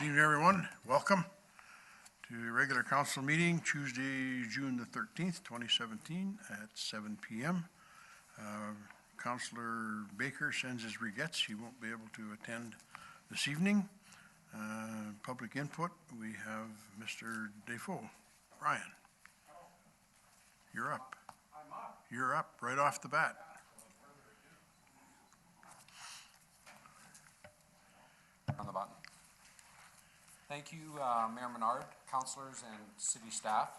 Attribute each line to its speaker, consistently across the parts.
Speaker 1: Good evening, everyone. Welcome to the regular council meeting, Tuesday, June the 13th, 2017 at 7 p.m. Councillor Baker sends his regrets. He won't be able to attend this evening. Public input, we have Mr. Defoe. Brian, you're up. I'm up. You're up right off the bat.
Speaker 2: On the button. Thank you, Mayor Menard, councillors, and city staff.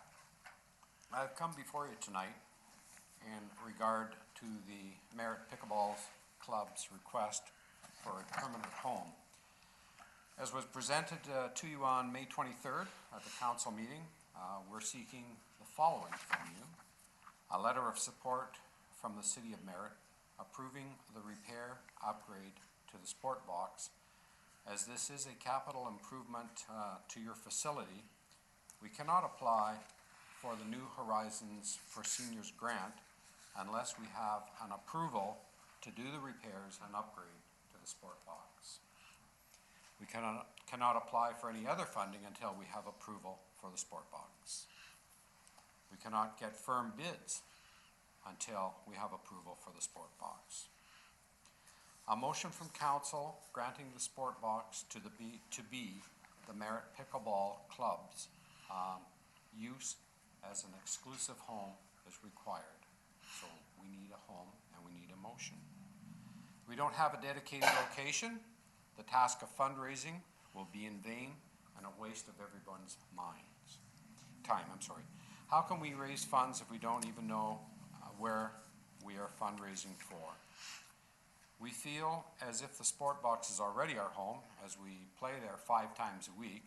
Speaker 2: I've come before you tonight in regard to the Merit Pickleball Club's request for a permanent home. As was presented to you on May 23rd at the council meeting, we're seeking the following from you: a letter of support from the City of Merit approving the repair upgrade to the sport box. As this is a capital improvement to your facility, we cannot apply for the New Horizons for Seniors grant unless we have an approval to do the repairs and upgrade to the sport box. We cannot apply for any other funding until we have approval for the sport box. We cannot get firm bids until we have approval for the sport box. A motion from council granting the sport box to be the Merit Pickleball Club's use as an exclusive home is required. So we need a home and we need a motion. We don't have a dedicated location. The task of fundraising will be in vain and a waste of everyone's time. How can we raise funds if we don't even know where we are fundraising for? We feel as if the sport box is already our home, as we play there 5 times a week.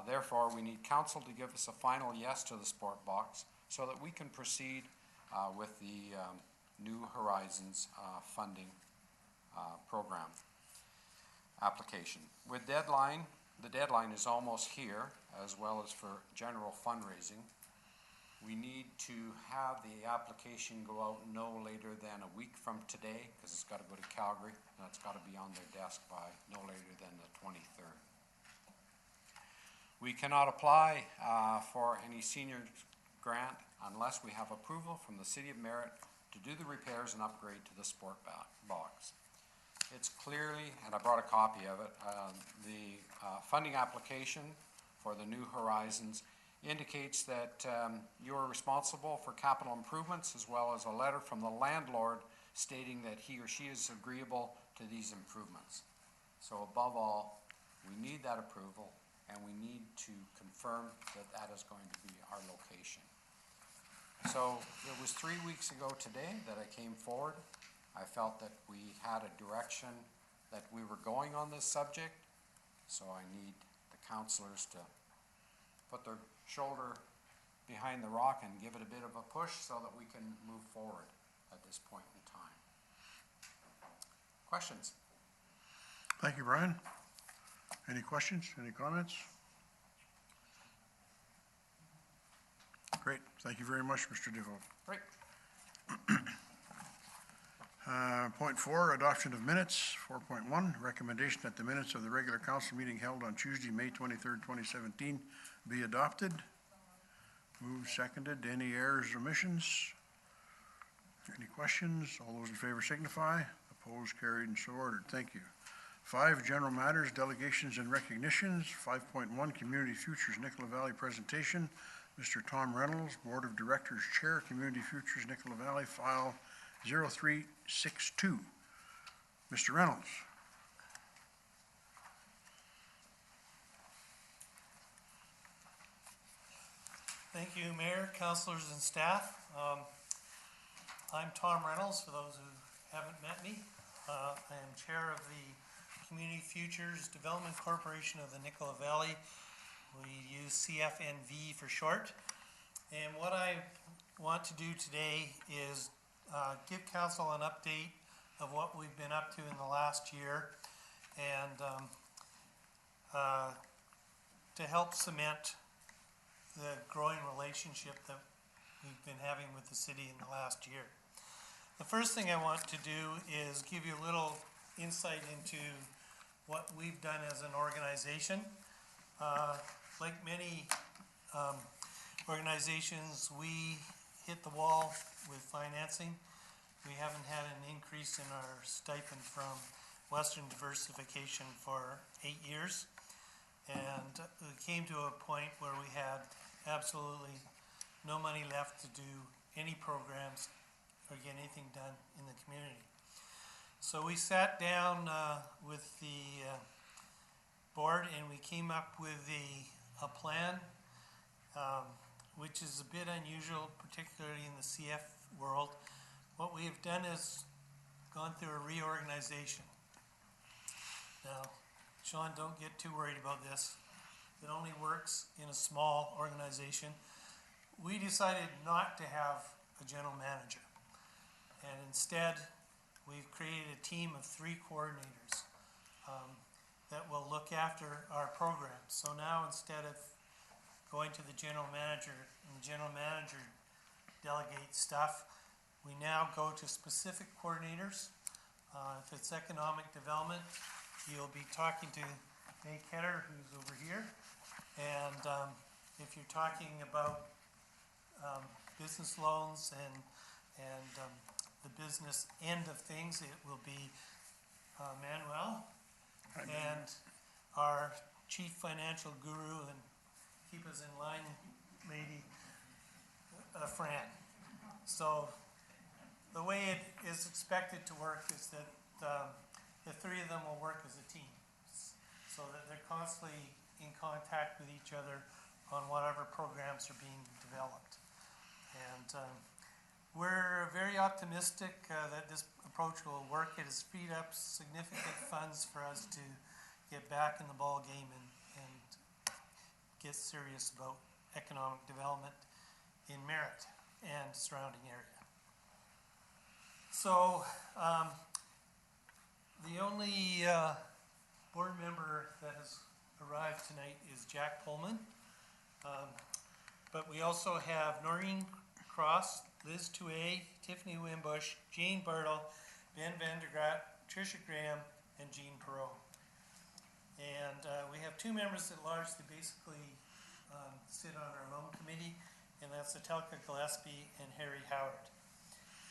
Speaker 2: Therefore, we need council to give us a final yes to the sport box so that we can proceed with the New Horizons funding program application. With the deadline is almost here, as well as for general fundraising. We need to have the application go out no later than a week from today, because it's got to go to Calgary, and it's got to be on their desk by no later than the 23rd. We cannot apply for any senior grant unless we have approval from the City of Merit to do the repairs and upgrade to the sport box. It's clearly, and I brought a copy of it, the funding application for the New Horizons indicates that you are responsible for capital improvements, as well as a letter from the landlord stating that he or she is agreeable to these improvements. So above all, we need that approval, and we need to confirm that that is going to be our location. So it was 3 weeks ago today that I came forward. I felt that we had a direction that we were going on this subject, so I need the councillors to put their shoulder behind the rock and give it a bit of a push so that we can move forward at this point in time. Questions?
Speaker 1: Thank you, Brian. Any questions? Any comments? Great. Thank you very much, Mr. Defoe.
Speaker 2: Great.
Speaker 1: Point 4, adoption of minutes. 4.1, recommendation that the minutes of the regular council meeting held on Tuesday, May 23rd, 2017 be adopted. Moved, seconded. Any errors or omissions? Any questions? All those in favor signify. Opposed, carried, and so ordered. Thank you. 5, general matters, delegations and recognitions. 5.1, Community Futures Nicola Valley presentation. Mr. Tom Reynolds, Board of Directors Chair, Community Futures Nicola Valley, file 0362. Mr. Reynolds.
Speaker 3: Thank you, Mayor, councillors, and staff. I'm Tom Reynolds, for those who haven't met me. I am chair of the Community Futures Development Corporation of the Nicola Valley. We use CFNV for short. And what I want to do today is give council an update of what we've been up to in the last year, and to help cement the growing relationship that we've been having with the city in the last year. The first thing I want to do is give you a little insight into what we've done as an organization. Like many organizations, we hit the wall with financing. We haven't had an increase in our stipend from Western Diversification for 8 years. And it came to a point where we had absolutely no money left to do any programs or get anything done in the community. So we sat down with the board and we came up with a plan, which is a bit unusual, particularly in the CF world. What we have done is gone through a reorganization. Now, Sean, don't get too worried about this. It only works in a small organization. We decided not to have a general manager. And instead, we've created a team of 3 coordinators that will look after our programs. So now instead of going to the general manager and the general manager delegates stuff, we now go to specific coordinators. If it's economic development, you'll be talking to May Ketter, who's over here. And if you're talking about business loans and the business end of things, it will be Manuel and our chief financial guru and keep us in line lady, Fran. So the way it is expected to work is that the 3 of them will work as a team so that they're constantly in contact with each other on whatever programs are being developed. And we're very optimistic that this approach will work. It has freed up significant funds for us to get back in the ball game and get serious about economic development in Merritt and surrounding area. So the only board member that has arrived tonight is Jack Pullman. But we also have Noreen Cross, Liz Touay, Tiffany Wimbush, Jane Bartle, Ben Vandergraat, Tricia Graham, and Jean Perot. And we have 2 members at large that basically sit on our loan committee, and that's Atelka Gillespie and Harry Howard.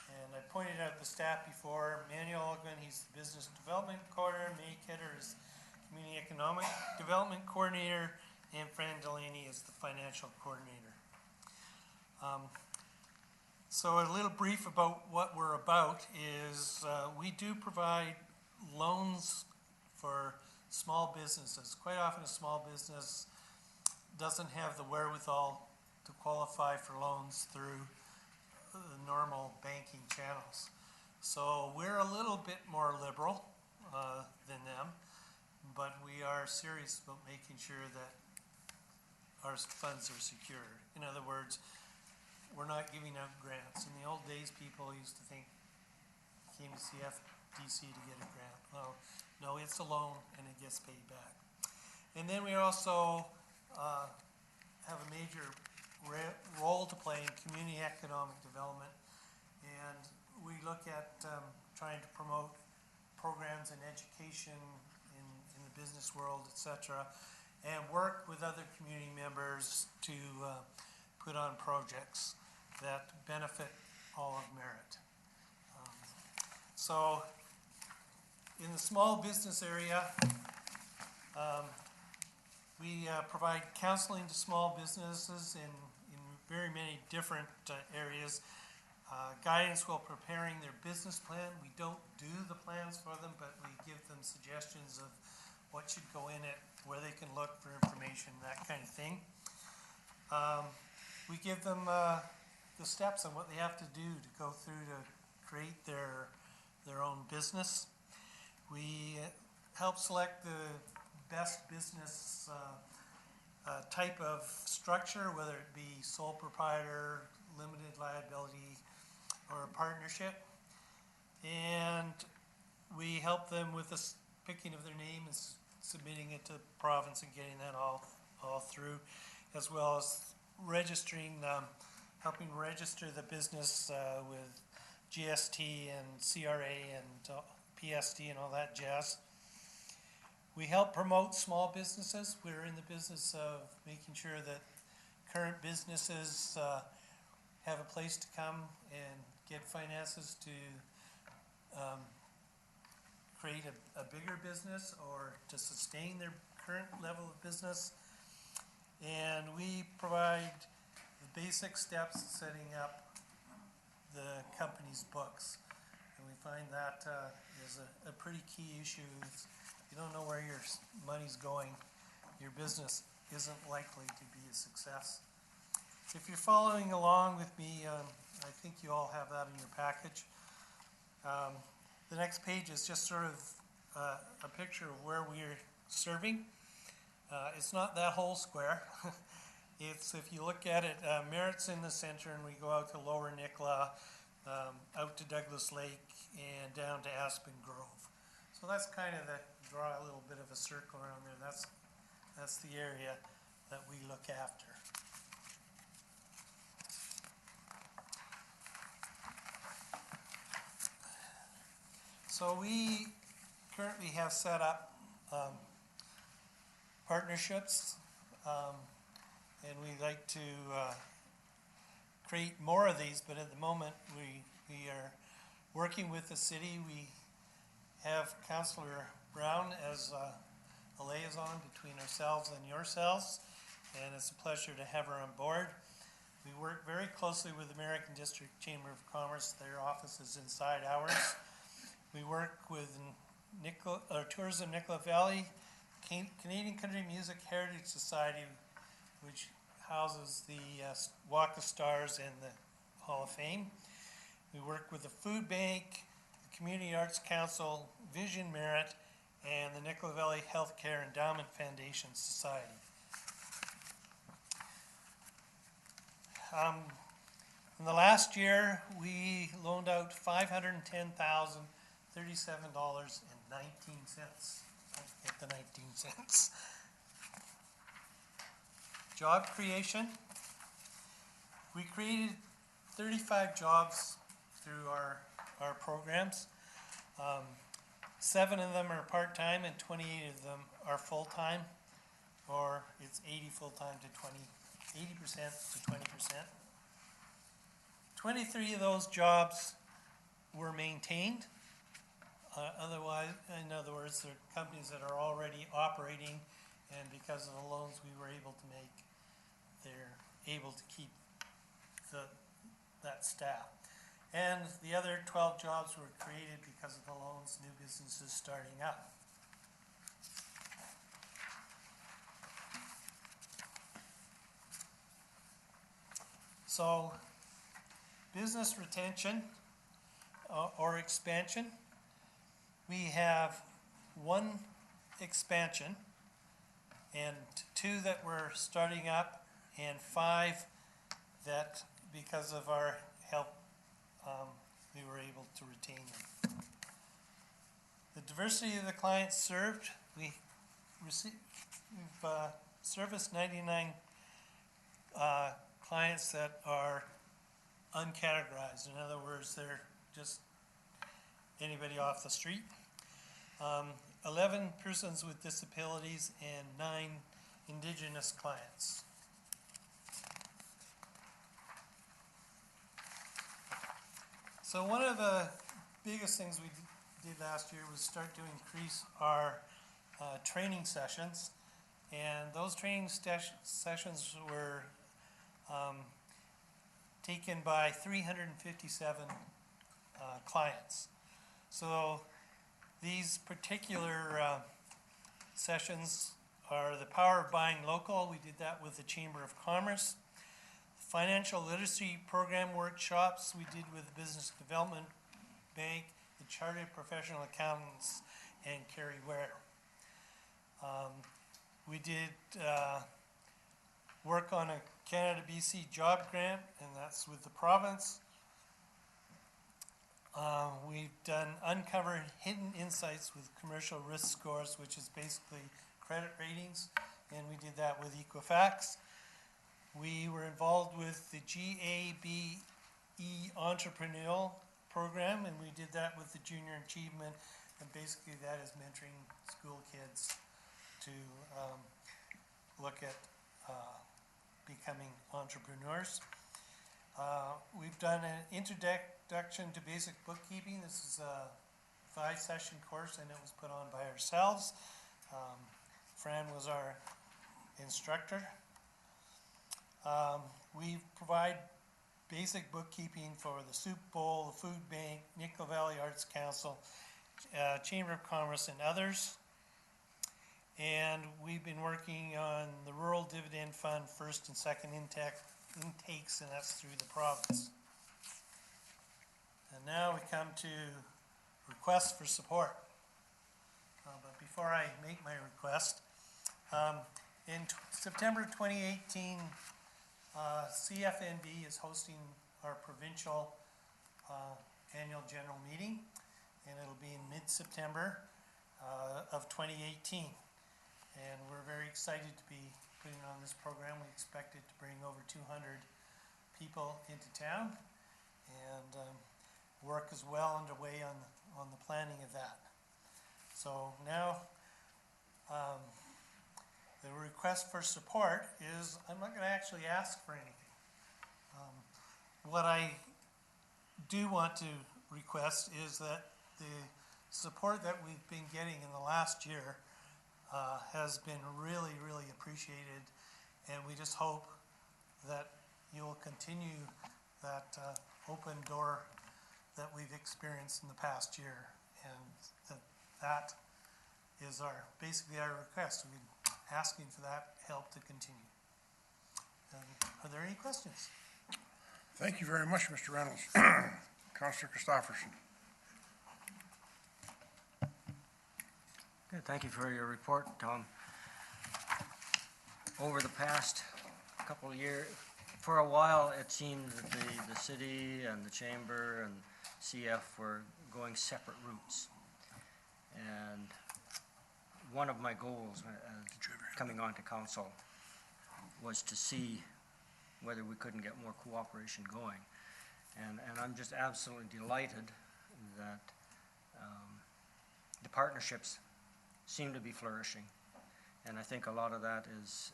Speaker 3: And I pointed out the staff before. Manuel Ogman, he's the business development coordinator. May Ketter is community economic development coordinator, and Fran Delaney is the financial coordinator. So a little brief about what we're about is we do provide loans for small businesses. Quite often a small business doesn't have the wherewithal to qualify for loans through the normal banking channels. So we're a little bit more liberal than them, but we are serious about making sure that our funds are secure. In other words, we're not giving out grants. In the old days, people used to think came to CFDC to get a grant. Well, no, it's a loan and it gets paid back. And then we also have a major role to play in community economic development, and we look at trying to promote programs in education, in the business world, etc., and work with other community members to put on projects that benefit all of Merritt. So in the small business area, we provide counseling to small businesses in very many different areas. Guidance while preparing their business plan. We don't do the plans for them, but we give them suggestions of what should go in it, where they can look for information, that kind of thing. We give them the steps on what they have to do to go through to create their own business. We help select the best business type of structure, whether it be sole proprietor, limited liability, or a partnership. And we help them with the picking of their name and submitting it to the province and getting that all through, as well as registering, helping register the business with GST and CRA and PSD and all that jazz. We help promote small businesses. We're in the business of making sure that current businesses have a place to come and get finances to create a bigger business or to sustain their current level of business. And we provide the basic steps in setting up the company's books. And we find that is a pretty key issue. If you don't know where your money's going, your business isn't likely to be a success. If you're following along with me, I think you all have that in your package. The next page is just sort of a picture of where we're serving. It's not that whole square. It's, if you look at it, Merritt's in the center, and we go out to Lower Nicola, out to Douglas Lake, and down to Aspen Grove. So that's kind of draw a little bit of a circle around there. That's the area that we look after. So we currently have set up partnerships, and we like to create more of these, but at the moment we are working with the city. We have Councillor Brown as a liaison between ourselves and yourselves, and it's a pleasure to have her on board. We work very closely with the American District Chamber of Commerce. Their office is inside ours. We work with Tourism Nicola Valley, Canadian Country Music Heritage Society, which houses the Walk of Stars and the Hall of Fame. We work with the Food Bank, the Community Arts Council, Vision Merit, and the Nicola Valley Healthcare Endowment Foundation Society. In the last year, we loaned out $510,037.19. Get the 19 cents. Job creation. We created 35 jobs through our programs. 7 of them are part-time and 28 of them are full-time, or it's 80% to 20%. 23 of those jobs were maintained. In other words, they're companies that are already operating, and because of the loans we were able to make, they're able to keep that staff. And the other 12 jobs were created because of the loans, new businesses starting up. So, business retention or expansion. We have 1 expansion and 2 that we're starting up, and 5 that, because of our help, we were able to retain them. The diversity of the clients served. We've serviced 99 clients that are uncategorized. In other words, they're just anybody off the street. 11 persons with disabilities and 9 Indigenous clients. So one of the biggest things we did last year was start to increase our training sessions, and those training sessions were taken by 357 clients. So these particular sessions are the power of buying local. We did that with the Chamber of Commerce. Financial literacy program workshops we did with the Business Development Bank, the Chartered Professional Accountants, and Kerry Ware. We did work on a Canada BC job grant, and that's with the province. We've done uncovered hidden insights with commercial risk scores, which is basically credit ratings, and we did that with Equifax. We were involved with the GABE Entrepreneurial Program, and we did that with the Junior Achievement, and basically that is mentoring school kids to look at becoming entrepreneurs. We've done an introduction to basic bookkeeping. This is a 5-session course, and it was put on by ourselves. Fran was our instructor. We provide basic bookkeeping for the Soup Bowl, the Food Bank, Nickel Valley Arts Council, Chamber of Commerce, and others. And we've been working on the Rural Dividend Fund first and second intakes, and that's through the province. And now we come to requests for support. But before I make my request, in September 2018, CFNB is hosting our provincial annual general meeting, and it'll be in mid-September of 2018. And we're very excited to be putting on this program. We expect it to bring over 200 people into town, and work is well underway on the planning of that. So now, the request for support is, I'm not going to actually ask for anything. What I do want to request is that the support that we've been getting in the last year has been really, really appreciated, and we just hope that you'll continue that open door that we've experienced in the past year, and that is basically our request. We're asking for that help to continue. Are there any questions?
Speaker 1: Thank you very much, Mr. Reynolds. Councillor Christopherson.
Speaker 4: Good, thank you for your report, Tom. Over the past couple of years, for a while, it seemed that the city and the chamber and CF were going separate routes. And one of my goals coming onto council was to see whether we couldn't get more cooperation going. And I'm just absolutely delighted that the partnerships seem to be flourishing. And I think a lot of that is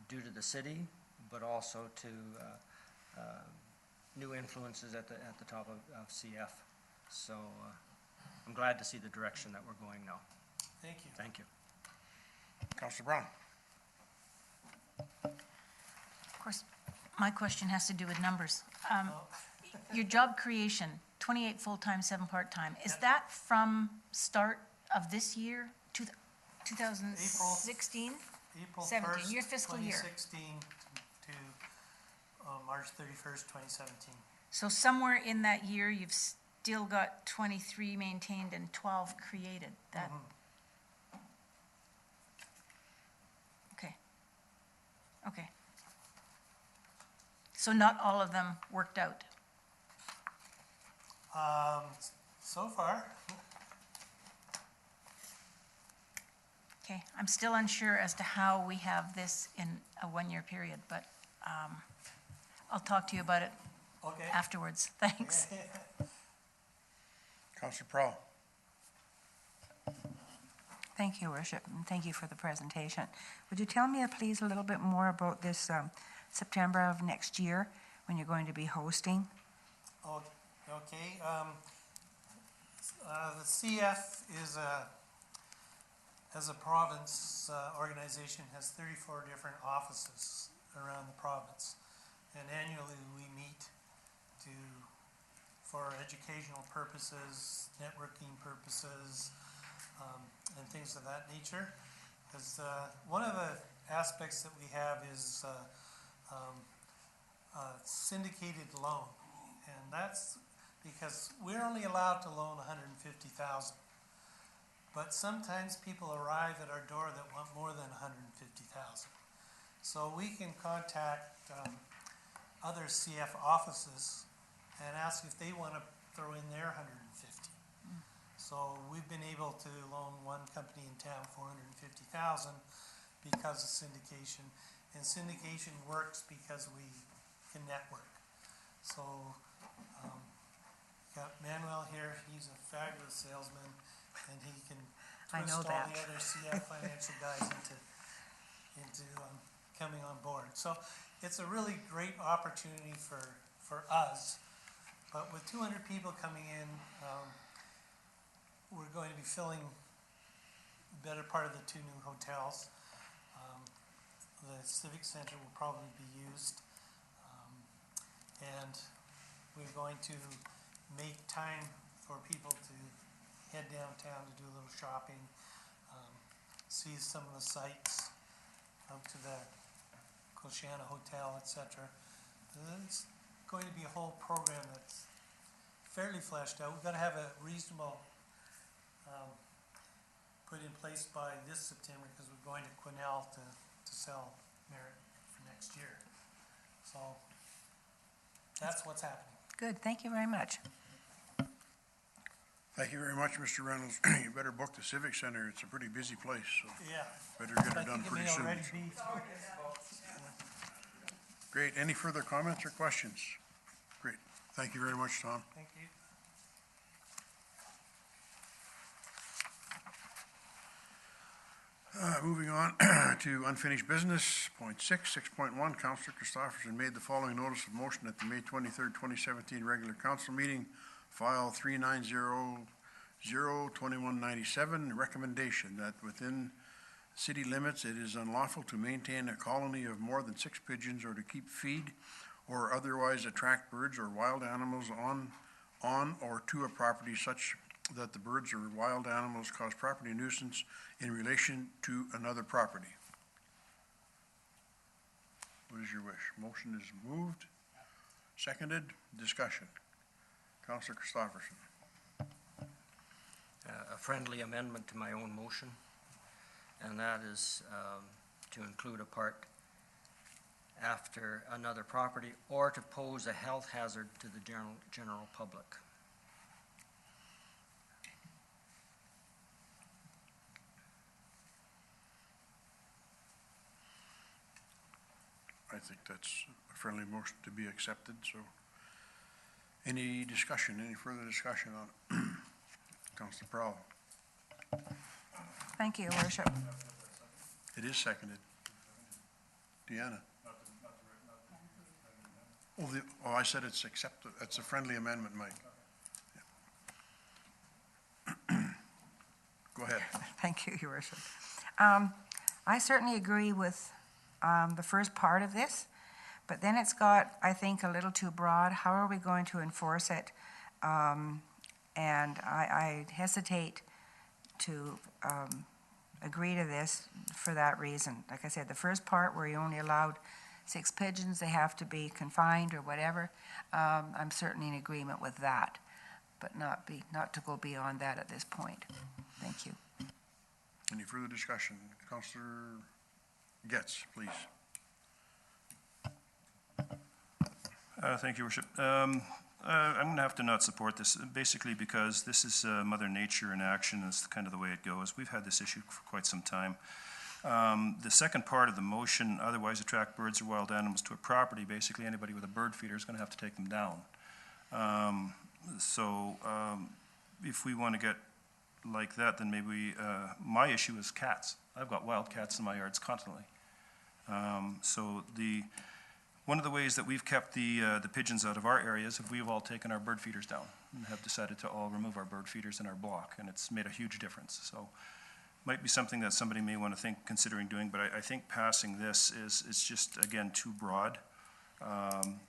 Speaker 4: due to the city, but also to new influences at the top of CF. So I'm glad to see the direction that we're going now.
Speaker 3: Thank you.
Speaker 4: Thank you.
Speaker 1: Councillor Brown.
Speaker 5: Of course, my question has to do with numbers. Your job creation, 28 full-time, 7 part-time, is that from start of this year, 2016?
Speaker 3: April
Speaker 5: 17,
Speaker 3: 1st,
Speaker 5: your fiscal year.
Speaker 3: 2016 to March 31st, 2017.
Speaker 5: So somewhere in that year, you've still got 23 maintained and 12 created. That. Okay. Okay. So not all of them worked out.
Speaker 3: So far,
Speaker 5: Okay, I'm still unsure as to how we have this in a 1-year period, but I'll talk to you about it
Speaker 3: okay.
Speaker 5: afterwards. Thanks.
Speaker 1: Councillor Prowl.
Speaker 6: Thank you, Worship, and thank you for the presentation. Would you tell me, please, a little bit more about this September of next year when you're going to be hosting?
Speaker 3: Oh, okay. The CF is as a province organization, has 34 different offices around the province. And annually we meet for educational purposes, networking purposes, and things of that nature. Because one of the aspects that we have is syndicated loan. And that's because we're only allowed to loan $150,000. But sometimes people arrive at our door that want more than $150,000. So we can contact other CF offices and ask if they want to throw in their $150,000. So we've been able to loan one company in town $450,000 because of syndication. And syndication works because we can network. So got Manuel here, he's a fabulous salesman, and he can
Speaker 6: I know
Speaker 3: twist all
Speaker 6: that.
Speaker 3: the other CF financial guys into coming on board. So it's a really great opportunity for us. But with 200 people coming in, we're going to be filling the better part of the 2 new hotels. The Civic Center will probably be used. And we're going to make time for people to head downtown to do a little shopping, see some of the sights, out to the Coshana Hotel, etc. It's going to be a whole program that's fairly fleshed out. We've got to have a reasonable put in place by this September because we're going to Quesnel to sell merit for next year. So that's what's happening.
Speaker 6: Good, thank you very much.
Speaker 1: Thank you very much, Mr. Reynolds. You better book the Civic Center. It's a pretty busy place, so
Speaker 3: Yeah.
Speaker 1: better get
Speaker 3: I
Speaker 1: it done
Speaker 3: think it
Speaker 1: pretty
Speaker 3: may
Speaker 1: soon.
Speaker 3: already be.
Speaker 1: Great. Any further comments or questions? Great. Thank you very much, Tom.
Speaker 3: Thank you.
Speaker 1: Moving on to unfinished business, point 6.1, Councillor Christopherson made the following notice of motion at the May 23rd, 2017 regular council meeting, file 39002197, recommendation that within city limits, it is unlawful to maintain a colony of more than 6 pigeons or to keep feed or otherwise attract birds or wild animals on or to a property such that the birds or wild animals cause property nuisance in relation to another property. What is your wish? Motion is moved, seconded, discussion. Councillor Christopherson.
Speaker 4: A friendly amendment to my own motion, and that is to include a part after another property or to pose a health hazard to the general public.
Speaker 1: I think that's a friendly motion to be accepted, so any discussion, any further discussion on it? Councillor Prowl.
Speaker 6: Thank you, Your Worship.
Speaker 1: It is seconded. Deanna. I said it's accepted, it's a friendly amendment, Mike. Yeah. Go ahead.
Speaker 6: Thank you, Your Worship. I certainly agree with the first part of this, but then it's got, I think, a little too broad. How are we going to enforce it? And I hesitate to agree to this for that reason. Like I said, the first part where you only allowed 6 pigeons, they have to be confined or whatever, I'm certainly in agreement with that, but not to go beyond that at this point. Thank you.
Speaker 1: Any further discussion? Councillor Getz, please.
Speaker 7: Thank you, Worship. I'm going to have to not support this, basically because this is Mother Nature in action. It's kind of the way it goes. We've had this issue for quite some time. The second part of the motion, otherwise attract birds or wild animals to a property, basically anybody with a bird feeder is going to have to take them down. If we want to get like that, then maybe my issue is cats. I've got wild cats in my yards constantly. One of the ways that we've kept the pigeons out of our areas is we've all taken our bird feeders down and have decided to all remove our bird feeders in our block, and it's made a huge difference. So might be something that somebody may want to considering doing, but I think passing this is just, again, too broad.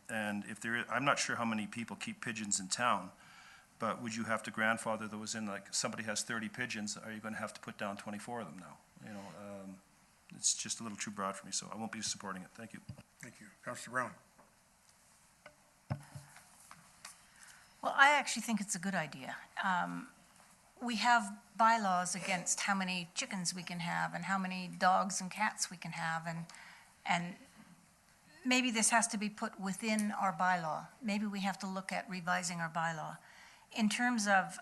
Speaker 7: And if there is, I'm not sure how many people keep pigeons in town, but would you have to grandfather those in? Like somebody has 30 pigeons, are you going to have to put down 24 of them now? You know, it's just a little too broad for me, so I won't be supporting it. Thank you.
Speaker 1: Thank you. Councillor Brown.
Speaker 5: Well, I actually think it's a good idea. We have bylaws against how many chickens we can have and how many dogs and cats we can have, and maybe this has to be put within our bylaw. Maybe we have to look at revising our bylaw. In terms of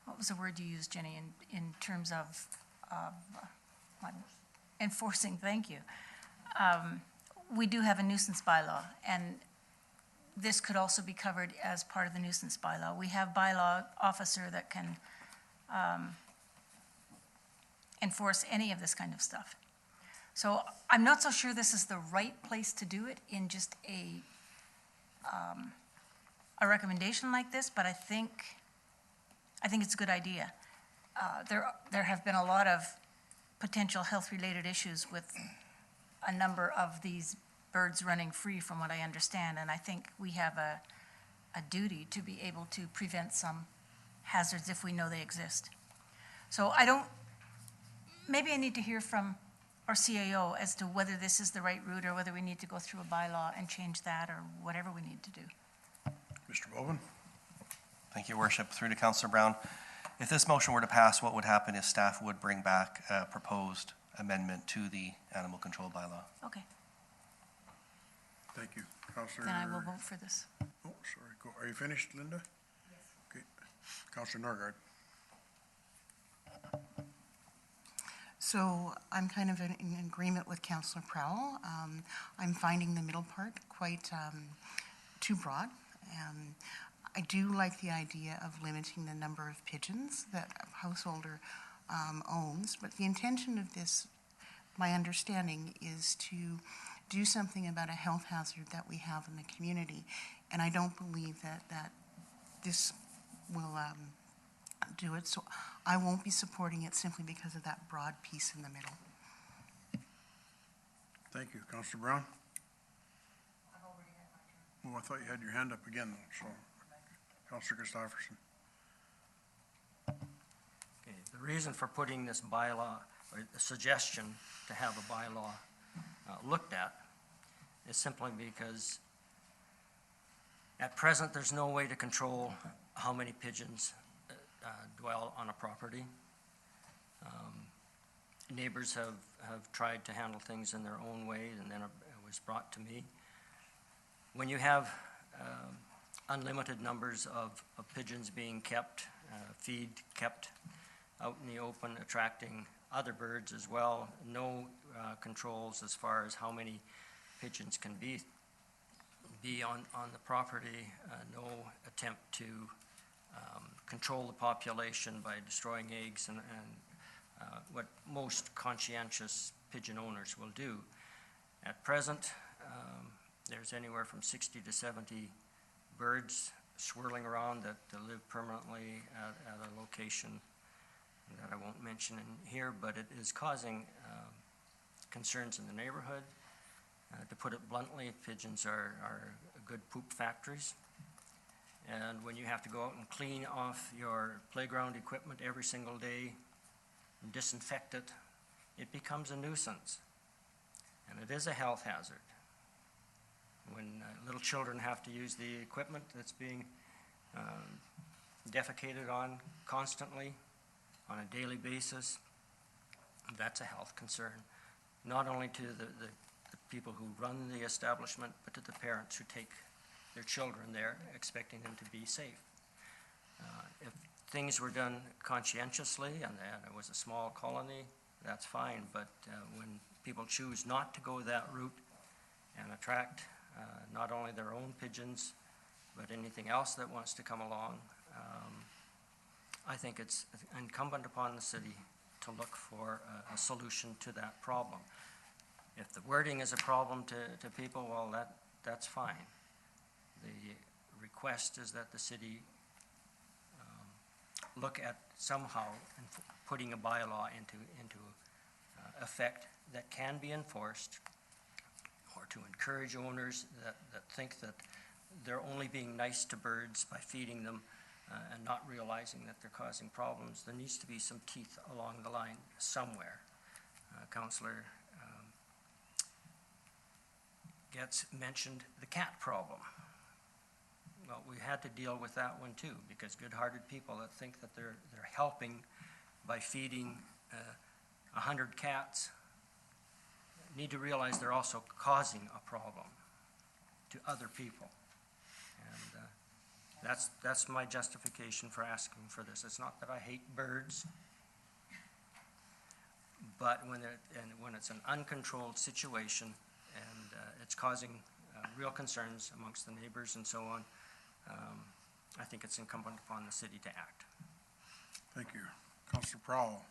Speaker 5: what was the word you used, Jenny, in terms of enforcing, thank you. We do have a nuisance bylaw, and this could also be covered as part of the nuisance bylaw. We have bylaw officer that can enforce any of this kind of stuff. So I'm not so sure this is the right place to do it in just a recommendation like this, but I think it's a good idea. There have been a lot of potential health-related issues with a number of these birds running free, from what I understand, and I think we have a duty to be able to prevent some hazards if we know they exist. So maybe I need to hear from our CAO as to whether this is the right route or whether we need to go through a bylaw and change that or whatever we need to do.
Speaker 1: Mr. Bowman?
Speaker 8: Thank you, Your Worship. Through to Councillor Brown. If this motion were to pass, what would happen is staff would bring back a proposed amendment to the animal control bylaw.
Speaker 5: Okay,
Speaker 1: Thank you. Councillor?
Speaker 5: then I will vote for this.
Speaker 1: Oh, sorry. Are you finished, Linda? Yes. Okay. Councillor Norgard?
Speaker 9: So I'm kind of in agreement with Councillor Prowl. I'm finding the middle part quite too broad. I do like the idea of limiting the number of pigeons that a householder owns, but the intention of this, my understanding, is to do something about a health hazard that we have in the community. And I don't believe that this will do it. So I won't be supporting it simply because of that broad piece in the middle.
Speaker 1: Thank you. Councillor Brown? Oh, I thought you had your hand up again, though, so. Councillor Christopherson?
Speaker 4: Okay, the reason for putting this bylaw, or the suggestion to have a bylaw looked at is simply because at present, there's no way to control how many pigeons dwell on a property. Neighbors have tried to handle things in their own way, and then it was brought to me. When you have unlimited numbers of pigeons being kept, feed kept out in the open, attracting other birds as well, no controls as far as how many pigeons can be on the property, no attempt to control the population by destroying eggs and what most conscientious pigeon owners will do. At present, there's anywhere from 60 to 70 birds swirling around that live permanently at a location that I won't mention in here, but it is causing concerns in the neighborhood. To put it bluntly, pigeons are good poop factories. And when you have to go out and clean off your playground equipment every single day and disinfect it, it becomes a nuisance. And it is a health hazard. When little children have to use the equipment that's being defecated on constantly on a daily basis, that's a health concern, not only to the people who run the establishment, but to the parents who take their children there, expecting them to be safe. If things were done conscientiously and it was a small colony, that's fine, but when people choose not to go that route and attract not only their own pigeons, but anything else that wants to come along, I think it's incumbent upon the city to look for a solution to that problem. If the wording is a problem to people, well, that's fine. The request is that the city look at somehow putting a bylaw into effect that can be enforced, or to encourage owners that think that they're only being nice to birds by feeding them and not realizing that they're causing problems. There needs to be some teeth along the line somewhere. Councillor Getz mentioned the cat problem. Well, we had to deal with that one too, because good-hearted people that think that they're helping by feeding 100 cats need to realize they're also causing a problem to other people. And that's my justification for asking for this. It's not that I hate birds, but when it's an uncontrolled situation and it's causing real concerns amongst the neighbors and so on, I think it's incumbent upon the city to act.
Speaker 1: Thank you. Councillor Prowl.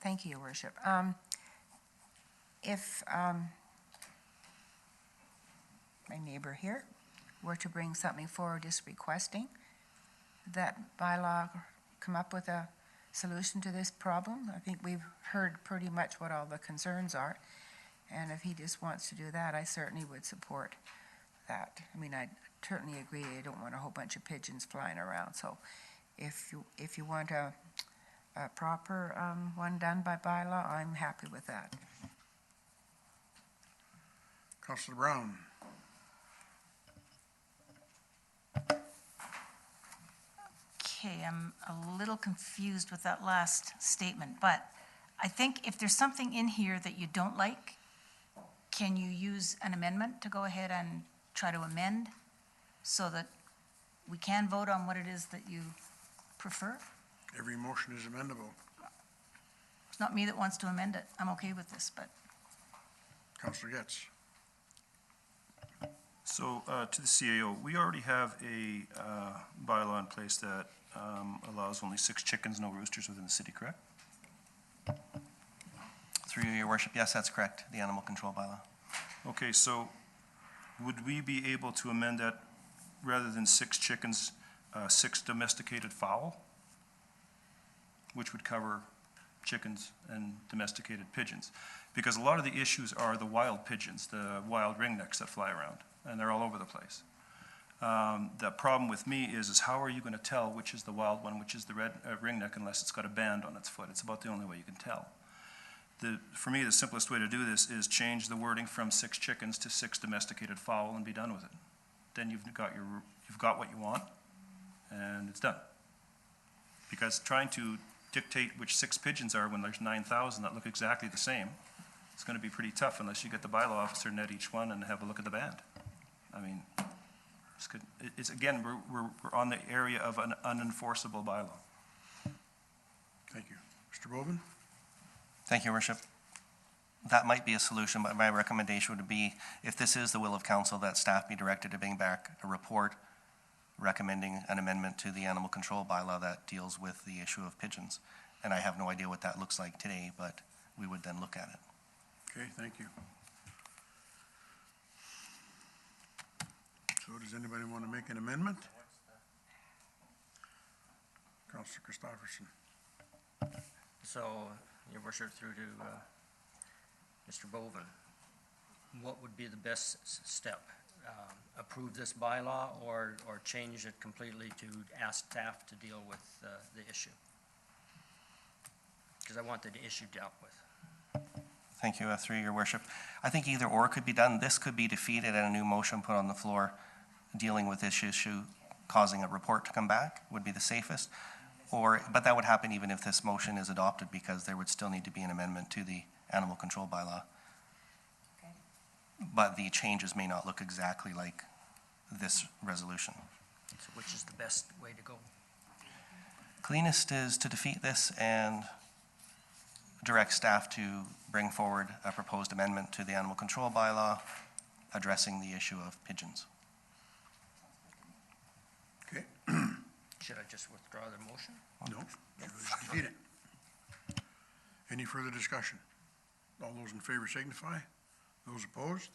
Speaker 6: Thank you, Your Worship. If my neighbor here were to bring something forward just requesting that bylaw come up with a solution to this problem, I think we've heard pretty much what all the concerns are. And if he just wants to do that, I certainly would support that. I mean, I certainly agree, I don't want a whole bunch of pigeons flying around. So if you want a proper one done by bylaw, I'm happy with that.
Speaker 1: Councillor Brown.
Speaker 5: Okay, I'm a little confused with that last statement, but I think if there's something in here that you don't like, can you use an amendment to go ahead and try to amend so that we can vote on what it is that you prefer?
Speaker 1: Every motion is amendable.
Speaker 5: It's not me that wants to amend it. I'm okay with this, but
Speaker 1: Councillor Getz.
Speaker 7: So, to the CAO, we already have a bylaw in place that allows only 6 chickens, no roosters within the city, correct?
Speaker 8: Through you, Your Worship, yes, that's correct, the animal control bylaw.
Speaker 7: Okay, so would we be able to amend that, rather than 6 chickens, 6 domesticated fowl? Which would cover chickens and domesticated pigeons. Because a lot of the issues are the wild pigeons, the wild ringnecks that fly around, and they're all over the place. The problem with me is how are you going to tell which is the wild one, which is the red ringneck, unless it's got a band on its foot? It's about the only way you can tell. For me, the simplest way to do this is change the wording from 6 chickens to 6 domesticated fowl and be done with it. Then you've got what you want, and it's done. Because trying to dictate which 6 pigeons are when there's 9,000 that look exactly the same, it's going to be pretty tough unless you get the bylaw officer to net each one and have a look at the band. I mean, it's again, we're on the area of an unenforceable bylaw.
Speaker 1: Thank you. Mr. Bovin?
Speaker 8: Thank you, Your Worship. That might be a solution, but my recommendation would be, if this is the will of council, that staff be directed to bring back a report recommending an amendment to the animal control bylaw that deals with the issue of pigeons. And I have no idea what that looks like today, but we would then look at it.
Speaker 1: Okay, thank you. So does anybody want to make an amendment? Councillor Christopherson.
Speaker 4: So, Your Worship, through to Mr. Bovin, what would be the best step? Approve this bylaw or change it completely to ask staff to deal with the issue? Because I want the issue dealt with.
Speaker 8: Thank you, through Your Worship. I think either or could be done. This could be defeated and a new motion put on the floor dealing with this issue, causing a report to come back would be the safest. But that would happen even if this motion is adopted, because there would still need to be an amendment to the animal control bylaw.
Speaker 6: Okay.
Speaker 8: But the changes may not look exactly like this resolution.
Speaker 4: So which is the best way to go?
Speaker 8: Cleanest is to defeat this and direct staff to bring forward a proposed amendment to the animal control bylaw addressing the issue of pigeons.
Speaker 1: Okay.
Speaker 4: Should I just withdraw the motion?
Speaker 1: No, you just defeat it. Any further discussion? All those in favor signify. Those opposed?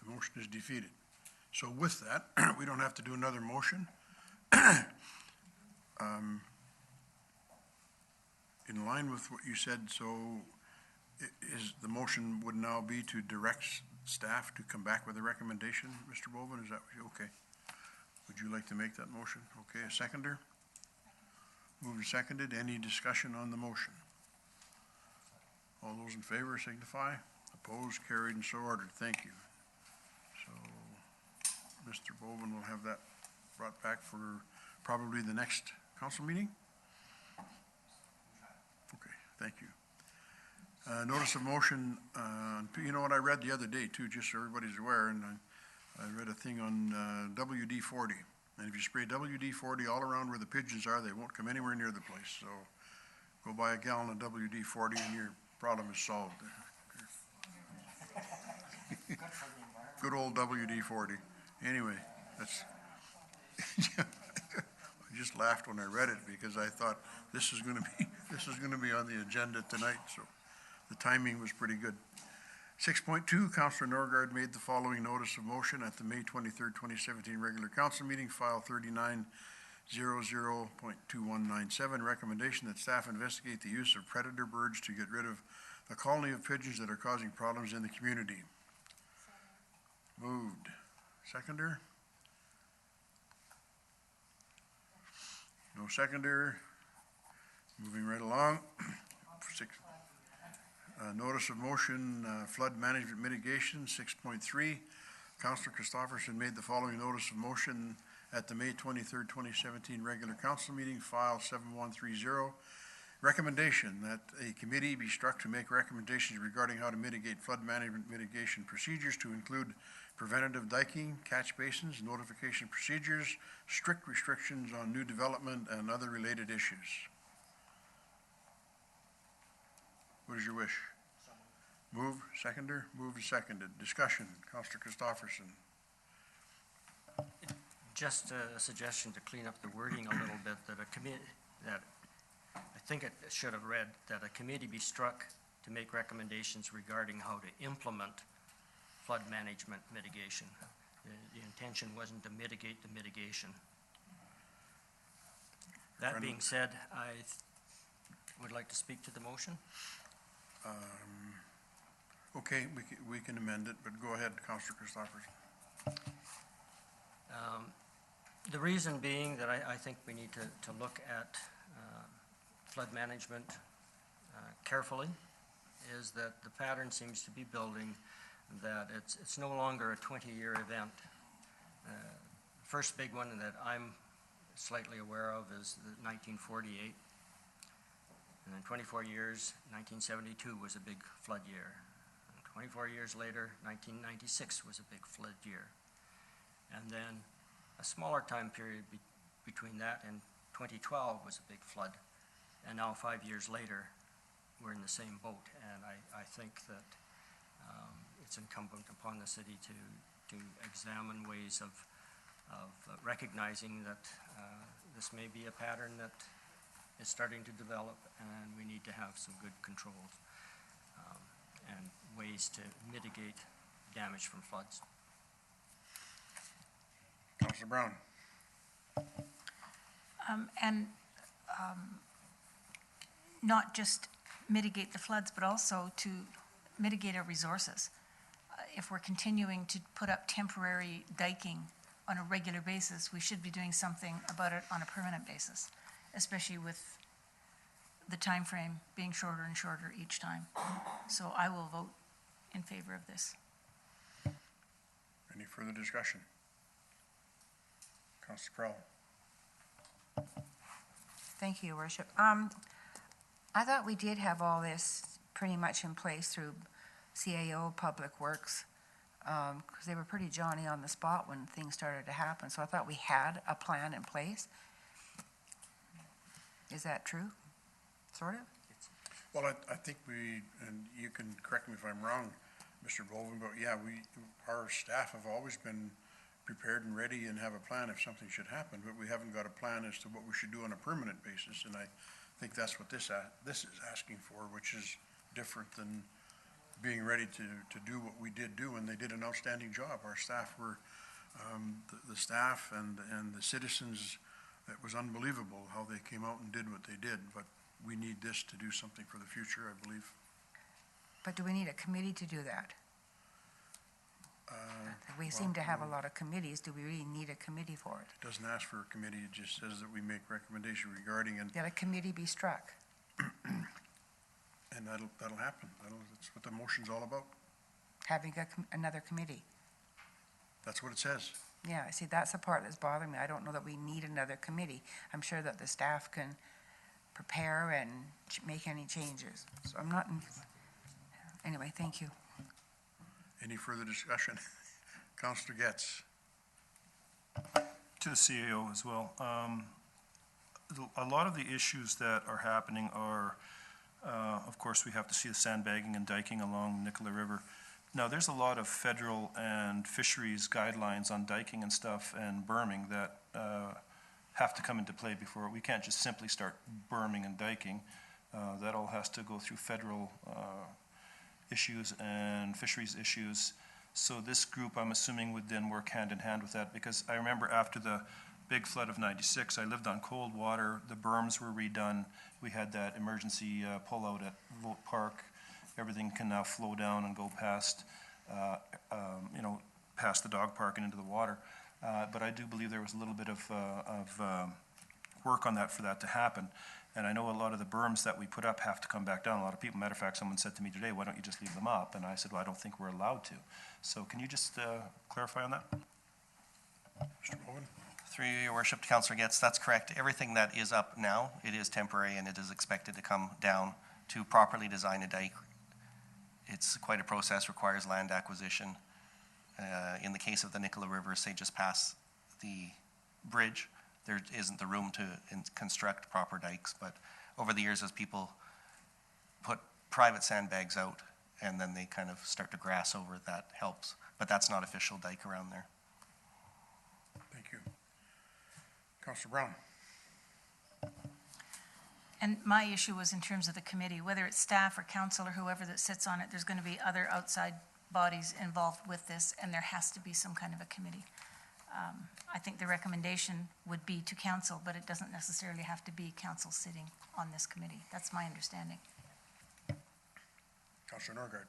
Speaker 1: The motion is defeated. So with that, we don't have to do another motion. In line with what you said, so is the motion would now be to direct staff to come back with a recommendation, Mr. Bovin? Is that, okay? Would you like to make that motion? Okay, a seconder? Moved and seconded. Any discussion on the motion? All those in favor signify. Opposed, carried, and so ordered. Thank you. So Mr. Bovin will have that brought back for probably the next council meeting? Okay, thank you. Notice of motion, you know what I read the other day too, just so everybody's aware, and I read a thing on WD-40. And if you spray WD-40 all around where the pigeons are, they won't come anywhere near the place. So go buy a gallon of WD-40 and your problem is solved. Good old WD-40. Anyway, that's, I just laughed when I read it because I thought this is gonna be on the agenda tonight, so the timing was pretty good. 6.2, Councillor Norgard made the following notice of motion at the May 23rd, 2017 regular council meeting, file 3900.2197, recommendation that staff investigate the use of predator birds to get rid of the colony of pigeons that are causing problems in the community. Moved. Seconder? No seconder. Moving right along. Notice of motion, flood management mitigation, 6.3. Councillor Christopherson made the following notice of motion at the May 23rd, 2017 regular council meeting, file 7130. Recommendation that a committee be struck to make recommendations regarding how to mitigate flood management mitigation procedures to include preventative diking, catch basins, notification procedures, strict restrictions on new development, and other related issues. What is your wish? Move, seconder, moved and seconded. Discussion, Councillor Christopherson.
Speaker 4: Just a suggestion to clean up the wording a little bit, that I think it should have read that a committee be struck to make recommendations regarding how to implement flood management mitigation. The intention wasn't to mitigate the mitigation. That being said, I would like to speak to the motion.
Speaker 1: Okay, we can amend it, but go ahead, Councillor Christopherson.
Speaker 4: The reason being that I think we need to look at flood management carefully is that the pattern seems to be building, that it's no longer a 20-year event. First big one that I'm slightly aware of is the 1948. And then 24 years, 1972 was a big flood year. And 24 years later, 1996 was a big flood year. And then a smaller time period between that and 2012 was a big flood. And now 5 years later, we're in the same boat. And I think that it's incumbent upon the city to examine ways of recognizing that this may be a pattern that is starting to develop, and we need to have some good controls and ways to mitigate damage from floods.
Speaker 1: Councillor Brown.
Speaker 5: Not just mitigate the floods, but also to mitigate our resources. If we're continuing to put up temporary diking on a regular basis, we should be doing something about it on a permanent basis, especially with the time frame being shorter and shorter each time. So I will vote in favor of this.
Speaker 1: Any further discussion? Councillor Crowell.
Speaker 6: Thank you, Your Worship. I thought we did have all this pretty much in place through CAO Public Works, because they were pretty Johnny on the spot when things started to happen. So I thought we had a plan in place. Is that true? Sort of?
Speaker 1: Well, I think we, and you can correct me if I'm wrong, Mr. Bolvin, but yeah, our staff have always been prepared and ready and have a plan if something should happen, but we haven't got a plan as to what we should do on a permanent basis, and I think that's what this is asking for, which is different than being ready to do what we did do, and they did an outstanding job. Our staff were, the staff and the citizens, it was unbelievable how they came out and did what they did, but we need this to do something for the future, I believe.
Speaker 6: But do we need a committee to do that? We seem to have a lot of committees. Do we really need a committee for it?
Speaker 1: It doesn't ask for a committee, it just says that we make recommendation regarding, and
Speaker 6: That a committee be struck?
Speaker 1: that'll happen. That's what the motion's all about.
Speaker 6: Having another committee?
Speaker 1: That's what it says.
Speaker 6: Yeah, see, that's the part that's bothering me. I don't know that we need another committee. I'm sure that the staff can prepare and make any changes. So I'm not, anyway, thank you.
Speaker 1: Any further discussion? Councillor Getz.
Speaker 7: To the CAO as well. A lot of the issues that are happening are, of course, we have to see the sandbagging and diking along Nicola River. Now, there's a lot of federal and fisheries guidelines on diking and stuff and berming that have to come into play before, we can't just simply start berming and diking. That all has to go through federal issues and fisheries issues. So this group, I'm assuming, would then work hand in hand with that, because I remember after the big flood of '96, I lived on cold water, the berms were redone, we had that emergency pullout at Vote Park. Everything can now flow down and go past, past the dog park and into the water. But I do believe there was a little bit of work on that for that to happen. And I know a lot of the berms that we put up have to come back down. A lot of people, matter of fact, someone said to me today, why don't you just leave them up? And I said, well, I don't think we're allowed to. So can you just clarify on that?
Speaker 1: Mr. Bowen?
Speaker 8: Through your worship, Councillor Getz, that's correct. Everything that is up now, it is temporary and it is expected to come down. To properly design a dike, it's quite a process, requires land acquisition. In the case of the Nicola River, say just past the bridge, there isn't the room to construct proper dikes, but over the years as people put private sandbags out and then they kind of start to grass over it, that helps. But that's not official dike around there.
Speaker 1: Thank you. Councillor Brown?
Speaker 5: And my issue was in terms of the committee, whether it's staff or council or whoever that sits on it, there's going to be other outside bodies involved with this, and there has to be some kind of a committee. I think the recommendation would be to council, but it doesn't necessarily have to be council sitting on this committee. That's my understanding.
Speaker 1: Councillor Norgard?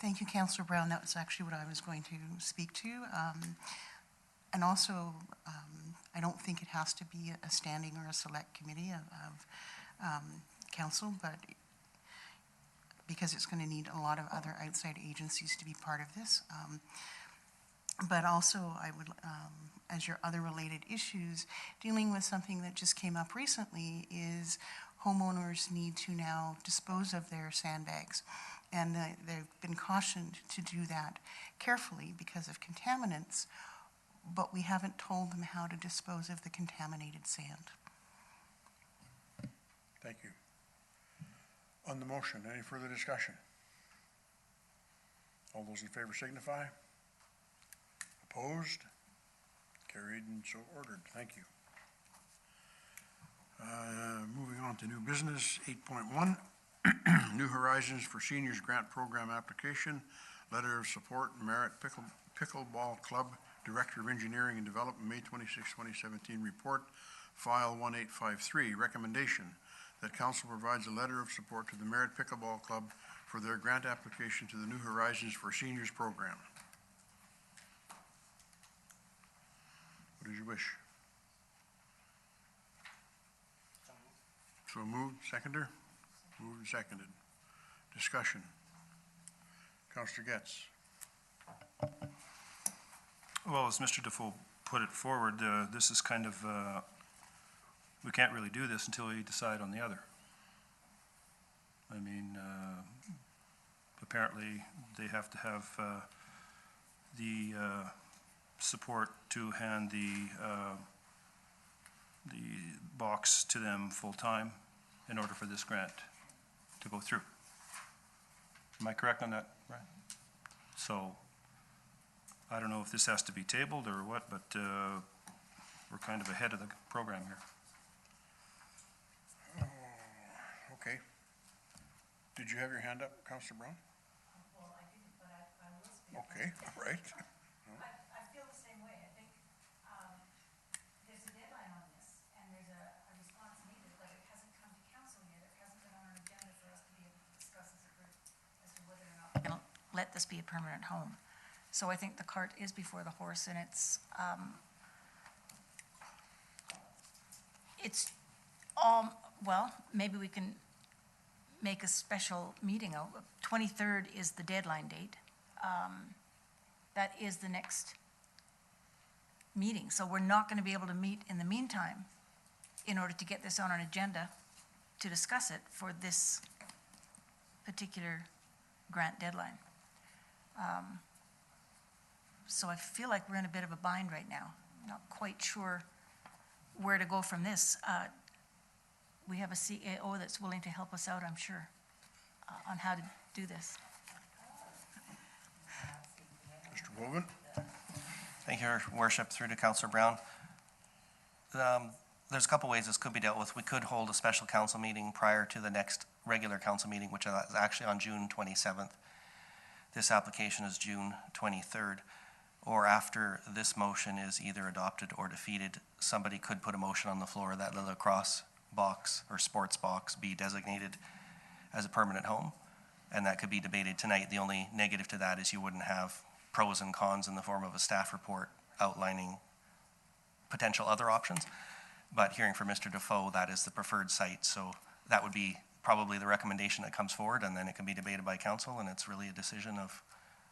Speaker 9: Thank you, Councillor Brown. That was actually what I was going to speak to. And also, I don't think it has to be a standing or a select committee of council, but because it's going to need a lot of other outside agencies to be part of this. But also, I would, as your other related issues, dealing with something that just came up recently is homeowners need to now dispose of their sandbags. And they've been cautioned to do that carefully because of contaminants, but we haven't told them how to dispose of the contaminated sand.
Speaker 1: Thank you. On the motion, any further discussion? All those in favor signify. Opposed? Carried and so ordered. Thank you. Moving on to new business, 8.1, New Horizons for Seniors Grant Program Application, Letter of Support, Merit Pickleball Club, Director of Engineering and Development, May 26, 2017 report, file 1853. Recommendation that council provides a letter of support to the Merit Pickleball Club for their grant application to the New Horizons for Seniors program. What is your wish? So moved. Seconder? Moved and seconded. Discussion. Councillor Getz.
Speaker 7: Well, as Mr. Defoe put it forward, this is kind of, we can't really do this until we decide on the other. I mean, apparently they have to have the support to hand the box to them full-time in order for this grant to go through. Am I correct on that, Brian? So, I don't know if this has to be tabled or what, but we're kind of ahead of the program here.
Speaker 1: Okay. Did you have your hand up, Councillor Brown?
Speaker 5: Well, I didn't, but I will speak.
Speaker 1: Okay, all right.
Speaker 5: I feel the same way. I think there's a deadline on this, and there's a response needed, but it hasn't come to council yet. It hasn't been on our agenda for us to be able to discuss as a group as to whether or not we're going to let this be a permanent home. So I think the cart is before the horse, and it's well, maybe we can make a special meeting. 23rd is the deadline date. That is the next meeting. So we're not going to be able to meet in the meantime in order to get this on an agenda to discuss it for this particular grant deadline. So I feel like we're in a bit of a bind right now. Not quite sure where to go from this. We have a CAO that's willing to help us out, I'm sure, on how to do this.
Speaker 1: Woven?
Speaker 8: Thank you, Your Worship, through to Councillor Brown. There's a couple ways this could be dealt with. We could hold a special council meeting prior to the next regular council meeting, which is actually on June 27th. This application is June 23rd. Or after this motion is either adopted or defeated, somebody could put a motion on the floor that the lacrosse box or sports box be designated as a permanent home, and that could be debated tonight. The only negative to that is you wouldn't have pros and cons in the form of a staff report outlining potential other options. But hearing from Mr. Defoe, that is the preferred site, so that would be probably the recommendation that comes forward, and then it can be debated by council, and it's really a decision of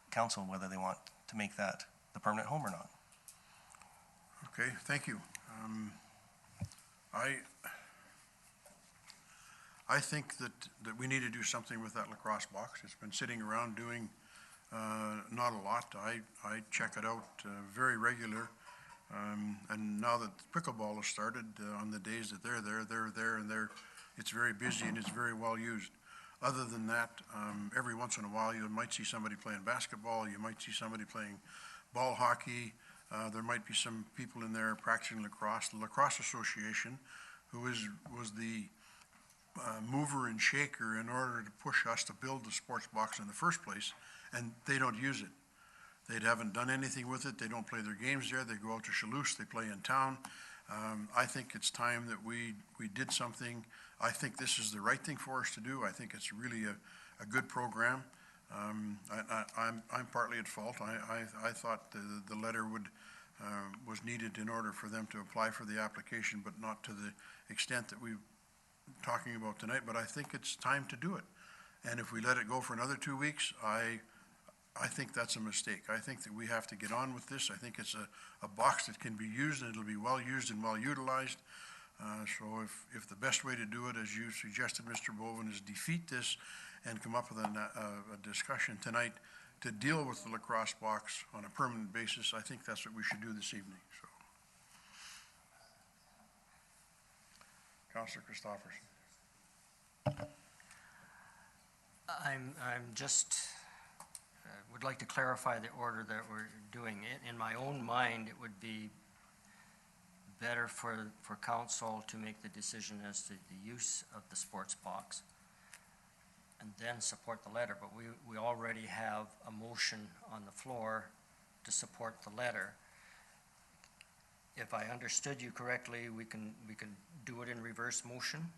Speaker 8: council whether they want to make that the permanent home or not.
Speaker 1: Okay, thank you. I think that we need to do something with that lacrosse box. It's been sitting around doing not a lot. I check it out very regular. And now that pickleball has started, on the days that they're there, and it's very busy and it's very well used. Other than that, every once in a while, you might see somebody playing basketball, you might see somebody playing ball hockey, there might be some people in there practicing lacrosse. The Lacrosse Association, who was the mover and shaker in order to push us to build the sports box in the first place, and they don't use it. They haven't done anything with it. They don't play their games there. They go out to Chalouse. They play in town. I think it's time that we did something. I think this is the right thing for us to do. I think it's really a good program. I'm partly at fault. I thought the letter was needed in order for them to apply for the application, but not to the extent that we're talking about tonight. But I think it's time to do it. And if we let it go for another 2 weeks, I think that's a mistake. I think that we have to get on with this. I think it's a box that can be used, and it'll be well used and well utilized. So if the best way to do it, as you suggested, Mr. Boven, is defeat this and come up with a discussion tonight to deal with the lacrosse box on a permanent basis, I think that's what we should do this evening. So, Councillor Christopherson.
Speaker 4: I'm just, would like to clarify the order that we're doing it. In my own mind, it would be better for council to make the decision as to the use of the sports box and then support the letter, but we already have a motion on the floor to support the letter. If I understood you correctly, we can do it in reverse motion.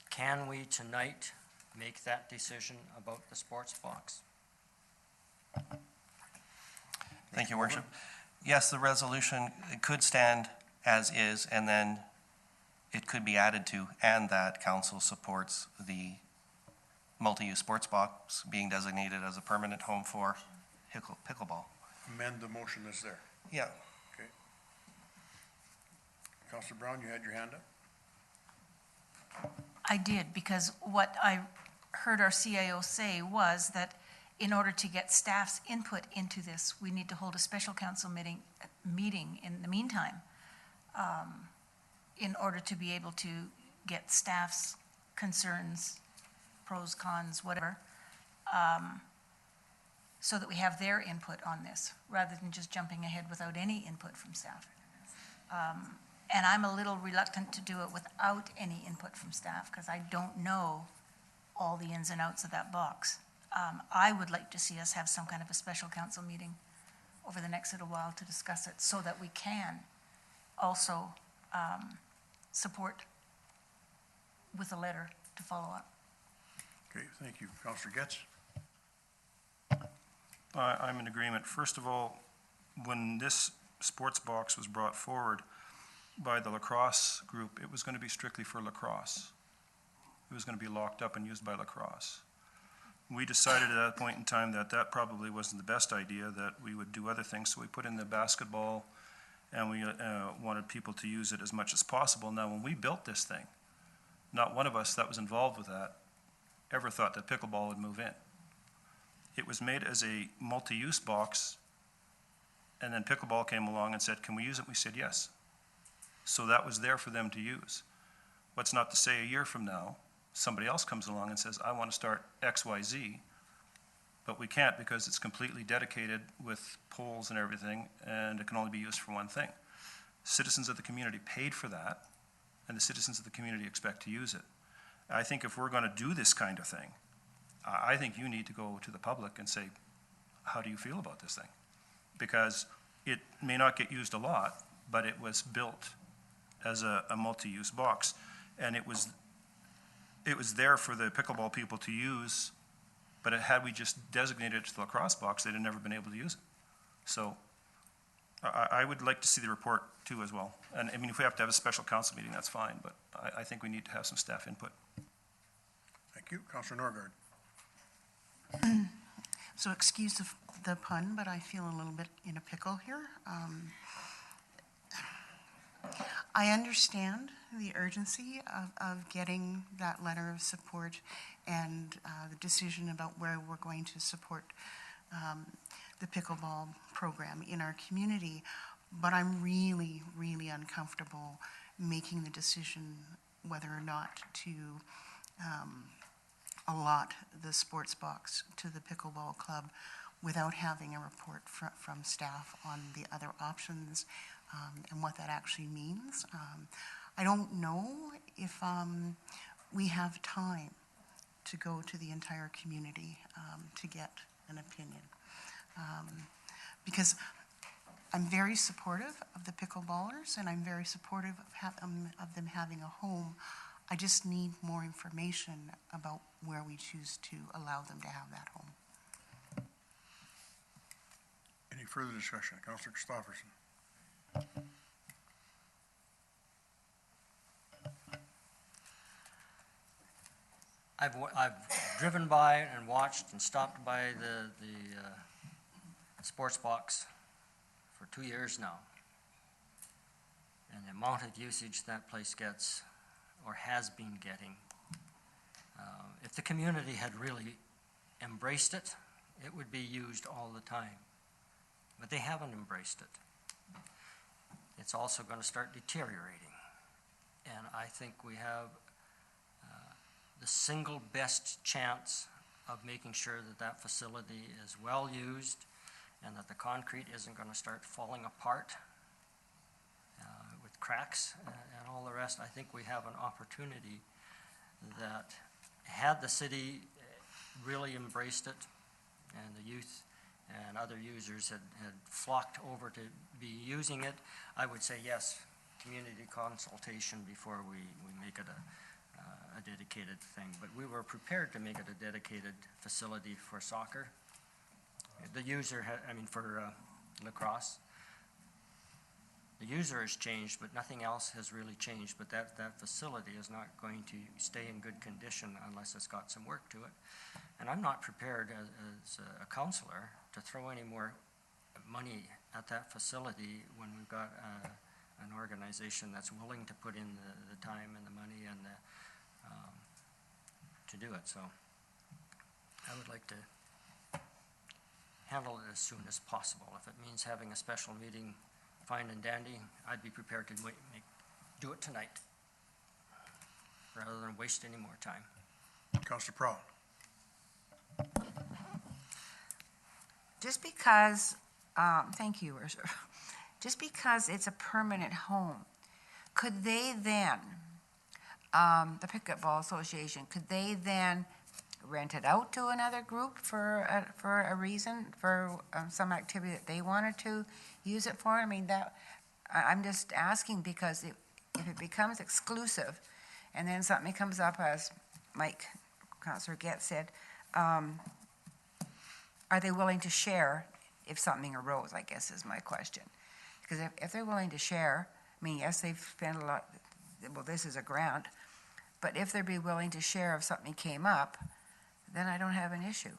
Speaker 4: Can we tonight make that decision about the sports box?
Speaker 8: Thank you, Your Worship. Yes, the resolution, it could stand as is, and then it could be added to, and that council supports the multi-use sports box being designated as a permanent home for pickleball.
Speaker 1: Amend the motion that's there.
Speaker 8: Yeah.
Speaker 1: Okay. Councillor Brown, you had your hand up?
Speaker 5: I did, because what I heard our CAO say was that in order to get staff's input into this, we need to hold a special council meeting in the meantime, in order to be able to get staff's concerns, pros, cons, whatever, so that we have their input on this, rather than just jumping ahead without any input from staff. And I'm a little reluctant to do it without any input from staff, because I don't know all the ins and outs of that box. I would like to see us have some kind of a special council meeting over the next little while to discuss it, so that we can also support with a letter to follow up.
Speaker 1: Okay, thank you. Councillor Getz?
Speaker 7: I'm in agreement. First of all, when this sports box was brought forward by the lacrosse group, it was going to be strictly for lacrosse. It was going to be locked up and used by lacrosse. We decided at that point in time that that probably wasn't the best idea, that we would do other things, so we put in the basketball, and we wanted people to use it as much as possible. Now, when we built this thing, not one of us that was involved with that ever thought that pickleball would move in. It was made as a multi-use box, and then pickleball came along and said, can we use it? We said yes. So that was there for them to use. What's not to say a year from now, somebody else comes along and says, I want to start XYZ. But we can't because it's completely dedicated with poles and everything, and it can only be used for one thing. Citizens of the community paid for that, and the citizens of the community expect to use it. I think if we're gonna do this kind of thing, I think you need to go to the public and say, how do you feel about this thing? Because it may not get used a lot, but it was built as a multi-use box, and it was there for the pickleball people to use, but had we just designated it to the lacrosse box, they'd have never been able to use it. So I would like to see the report too as well. And I mean, if we have to have a special council meeting, that's fine, but I think we need to have some staff input.
Speaker 1: Thank you. Councillor Norgard.
Speaker 9: So excuse the pun, but I feel a little bit in a pickle here. I understand the urgency of getting that letter of support and the decision about where we're going to support the pickleball program in our community, but I'm really, really uncomfortable making the decision whether or not to allot the sports box to the pickleball club without having a report from staff on the other options and what that actually means. I don't know if we have time to go to the entire community to get an opinion. Because I'm very supportive of the pickleballers and I'm very supportive of them having a home. I just need more information about where we choose to allow them to have that home.
Speaker 1: Any further discussion? Councillor Christopherson.
Speaker 4: I've driven by and watched and stopped by the sports box for 2 years now. And the amount of usage that place gets or has been getting. If the community had really embraced it, it would be used all the time. But they haven't embraced it. It's also going to start deteriorating. And I think we have the single best chance of making sure that that facility is well used and that the concrete isn't going to start falling apart with cracks and all the rest. I think we have an opportunity that had the city really embraced it and the youth and other users had flocked over to be using it, I would say yes, community consultation before we make it a dedicated thing. But we were prepared to make it a dedicated facility for soccer. The user, for lacrosse. The user has changed, but nothing else has really changed. But that facility is not going to stay in good condition unless it's got some work to it. And I'm not prepared as a councillor to throw any more money at that facility when we've got an organization that's willing to put in the time and the money and to do it. So I would like to handle it as soon as possible. If it means having a special meeting, fine and dandy, I'd be prepared to do it tonight rather than waste any more time.
Speaker 1: Councillor Prowl.
Speaker 6: Just because, thank you, Worship. Just because it's a permanent home, could they then, the Pickleball Association, could they then rent it out to another group for a reason, for some activity that they wanted to use it for? I mean, I'm just asking because if it becomes exclusive and then something comes up, as Councillor Getz said, are they willing to share if something arose, I guess is my question. Because if they're willing to share, I mean, yes, they've spent a lot, well, this is a grant, but if they'd be willing to share if something came up, then I don't have an issue.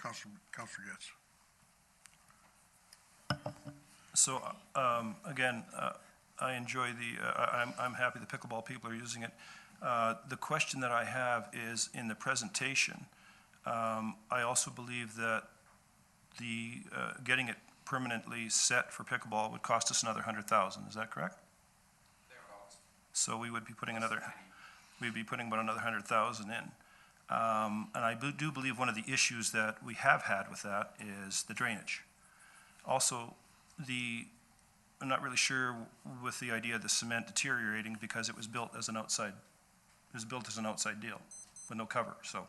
Speaker 1: Councillor Getz.
Speaker 7: So, again, I enjoy I'm happy the pickleball people are using it. The question that I have is in the presentation, I also believe that getting it permanently set for pickleball would cost us another $100,000. Is that correct?
Speaker 2: Thereabouts.
Speaker 7: So we would be putting another, we'd be putting about another 100,000 in. And I do believe one of the issues that we have had with that is the drainage. Also, I'm not really sure with the idea of the cement deteriorating because it was built as an outside deal with no cover. So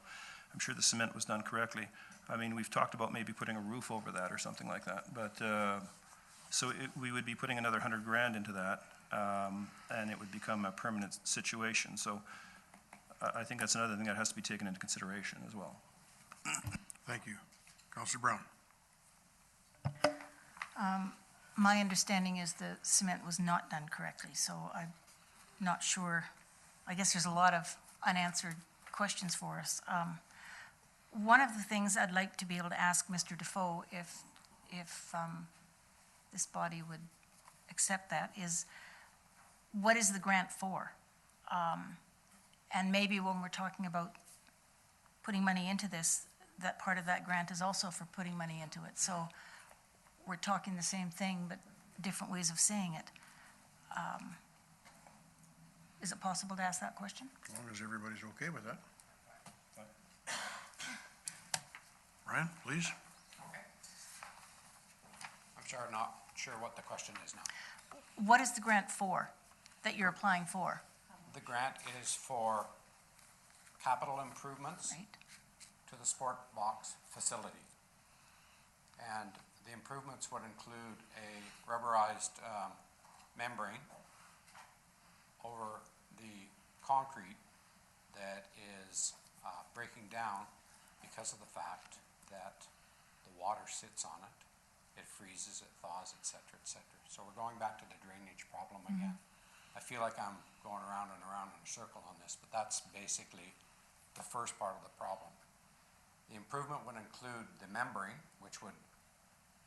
Speaker 7: I'm sure the cement was done correctly. I mean, we've talked about maybe putting a roof over that or something like that. But, so we would be putting another 100 grand into that, and it would become a permanent situation. So I think that's another thing that has to be taken into consideration as well.
Speaker 1: Thank you. Councillor Brown?
Speaker 5: My understanding is the cement was not done correctly, so I'm not sure. I guess there's a lot of unanswered questions for us. One of the things I'd like to be able to ask Mr. Defoe, if this body would accept that, is what is the grant for? And maybe when we're talking about putting money into this, that part of that grant is also for putting money into it. So we're talking the same thing, but different ways of saying it. Is it possible to ask that question?
Speaker 1: As long as everybody's okay with that. Ryan, please.
Speaker 2: I'm not sure what the question is now.
Speaker 5: What is the grant for, that you're applying for?
Speaker 2: The grant is for capital improvements
Speaker 5: Right?
Speaker 2: to the sport box facility. And the improvements would include a rubberized membrane over the concrete that is breaking down because of the fact that the water sits on it. It freezes, it thaws, et cetera, et cetera. So we're going back to the drainage problem again. I feel like I'm going around and around in a circle on this, but that's basically the first part of the problem. The improvement would include the membrane, which would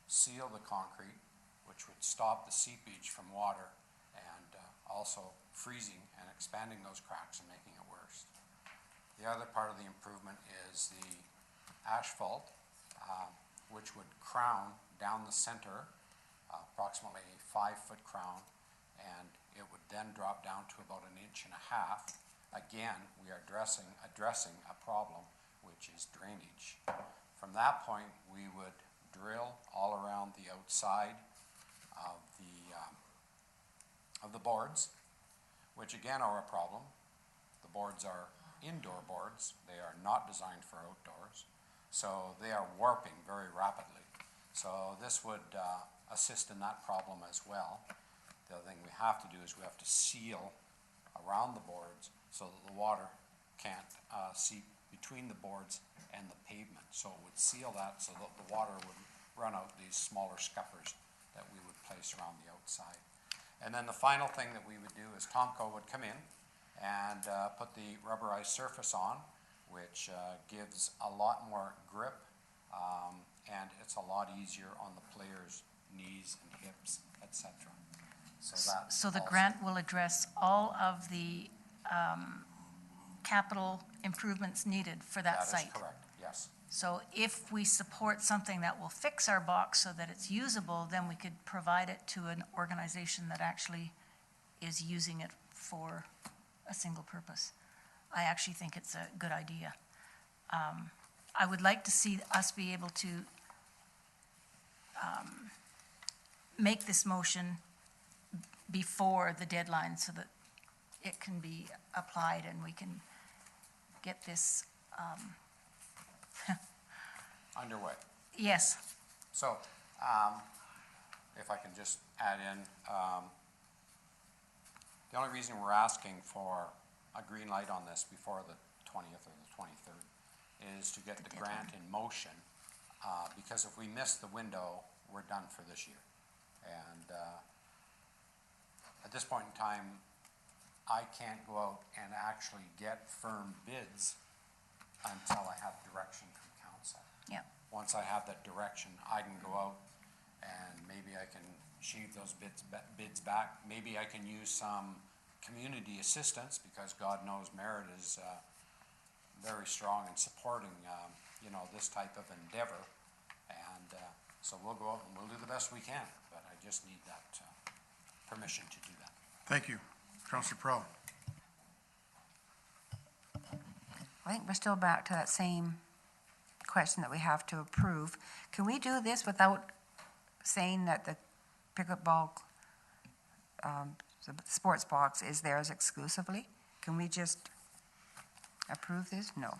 Speaker 2: seal the concrete, which would stop the seepage from water and also freezing and expanding those cracks and making it worse. The other part of the improvement is the asphalt, which would crown down the center, approximately a 5-foot crown, and it would then drop down to about 1.5 inches. Again, we are addressing a problem, which is drainage. From that point, we would drill all around the outside of the boards, which again are a problem. The boards are indoor boards. They are not designed for outdoors, so they are warping very rapidly. So this would assist in that problem as well. The other thing we have to do is we have to seal around the boards so that the water can't seep between the boards and the pavement. So it would seal that so that the water would run out these smaller scuppers that we would place around the outside. And then the final thing that we would do is Tomco would come in and put the rubberized surface on, which gives a lot more grip, and it's a lot easier on the players' knees and hips, etc.
Speaker 5: So the grant will address all of the capital improvements needed for that site?
Speaker 2: That is correct, yes.
Speaker 5: So if we support something that will fix our box so that it's usable, then we could provide it to an organization that actually is using it for a single purpose. I actually think it's a good idea. I would like to see us be able to make this motion before the deadline so that it can be applied and we can get this,
Speaker 2: Underway.
Speaker 5: yes,
Speaker 2: So, if I can just add in, the only reason we're asking for a green light on this before the 20th or the 23rd is to get the grant in motion, because if we miss the window, we're done for this year. And at this point in time, I can't go out and actually get firm bids until I have direction from council.
Speaker 5: yeah.
Speaker 2: Once I have that direction, I can go out and maybe I can shave those bids back. Maybe I can use some community assistance, because God knows Merritt is very strong in supporting, this type of endeavor. And so we'll go out and we'll do the best we can, but I just need that permission to do that.
Speaker 1: Thank you. Councillor Prowl.
Speaker 6: I think we're still back to that same question that we have to approve. Can we do this without saying that the pickleball, the sports box is theirs exclusively? Can we just approve this? No.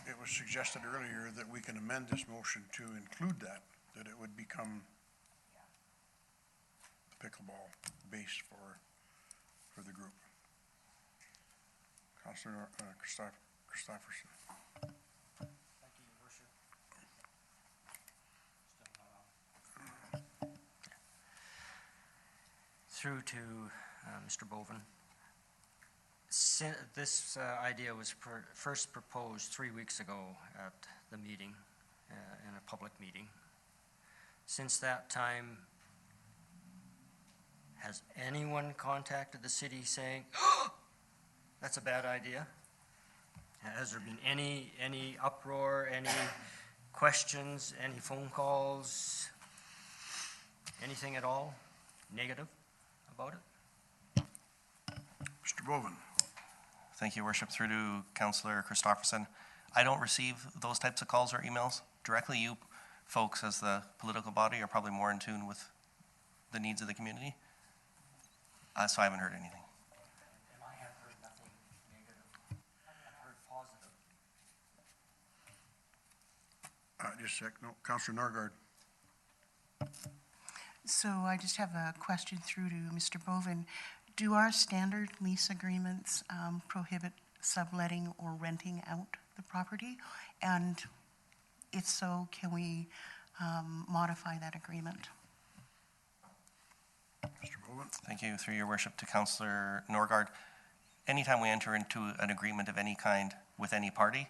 Speaker 1: It was suggested earlier that we can amend this motion to include that it would become the pickleball base for the group. Councillor Christopherson.
Speaker 4: Thank you, Your Worship. Through to Mr. Boven. This idea was first proposed 3 weeks ago at the meeting, in a public meeting. Since that time, has anyone contacted the city saying, "Oh, that's a bad idea"? Has there been any uproar, any questions, any phone calls, anything at all negative about it?
Speaker 1: Mr. Boven.
Speaker 8: Thank you, Worship. Through to Councillor Christopherson. I don't receive those types of calls or emails directly. You folks, as the political body, are probably more in tune with the needs of the community. So I haven't heard anything.
Speaker 4: And I have heard nothing negative. I've heard positive.
Speaker 1: Just a sec. No, Councillor Norgard.
Speaker 9: So I just have a question through to Mr. Boven. Do our standard lease agreements prohibit subletting or renting out the property? And if so, can we modify that agreement?
Speaker 1: Mr. Boven.
Speaker 8: Thank you. Through your worship to Councillor Norgard. Anytime we enter into an agreement of any kind with any party,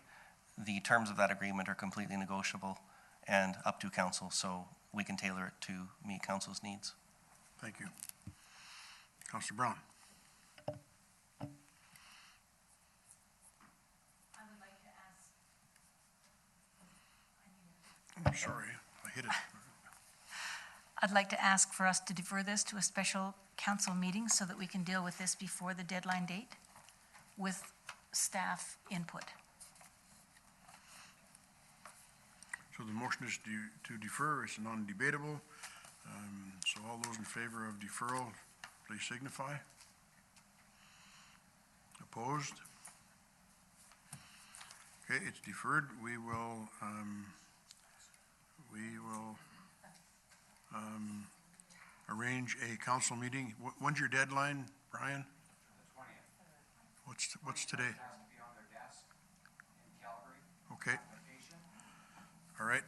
Speaker 8: the terms of that agreement are completely negotiable and up to council, so we can tailor it to meet council's needs.
Speaker 1: Thank you. Councillor Brown.
Speaker 5: I would like to ask.
Speaker 1: I'm sorry, I hit it.
Speaker 5: I'd like to ask for us to defer this to a special council meeting so that we can deal with this before the deadline date with staff input.
Speaker 1: So the motion is to defer. It's non-debatable. So all those in favor of deferral, please signify. Opposed? Okay, it's deferred. We will arrange a council meeting. When's your deadline, Brian?
Speaker 2: The 20th.
Speaker 1: What's today?
Speaker 2: Has to be on their desk in Calgary.
Speaker 1: Okay,
Speaker 2: Application.
Speaker 1: all right.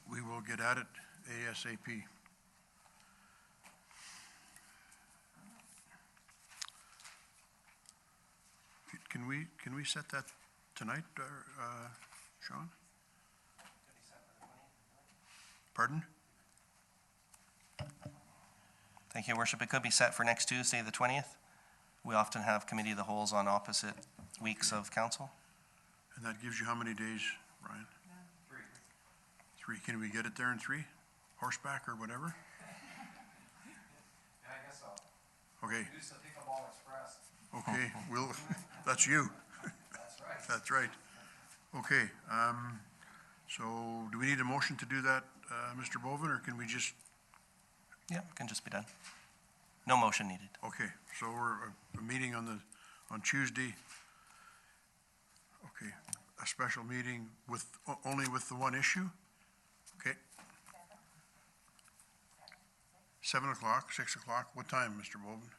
Speaker 1: We will get at it ASAP. Can we set that tonight, Sean? Pardon?
Speaker 8: Thank you, Worship. It could be set for next Tuesday, the 20th. We often have committee of the wholes on opposite weeks of council.
Speaker 1: And that gives you how many days, Ryan?
Speaker 2: 3.
Speaker 1: 3. Can we get it there in 3? Horseback or whatever?
Speaker 2: Yeah, I guess so.
Speaker 1: Okay,
Speaker 2: Use the Pickleball Express.
Speaker 1: okay, that's you.
Speaker 2: That's right.
Speaker 1: That's right. Okay, so do we need a motion to do that, Mr. Boven, or can we just,
Speaker 8: Yeah, it can just be done. No motion needed.
Speaker 1: okay, so we're a meeting on Tuesday. Okay, a special meeting with, only with the one issue? Okay. 7 o'clock, 6 o'clock, what time, Mr. Boven?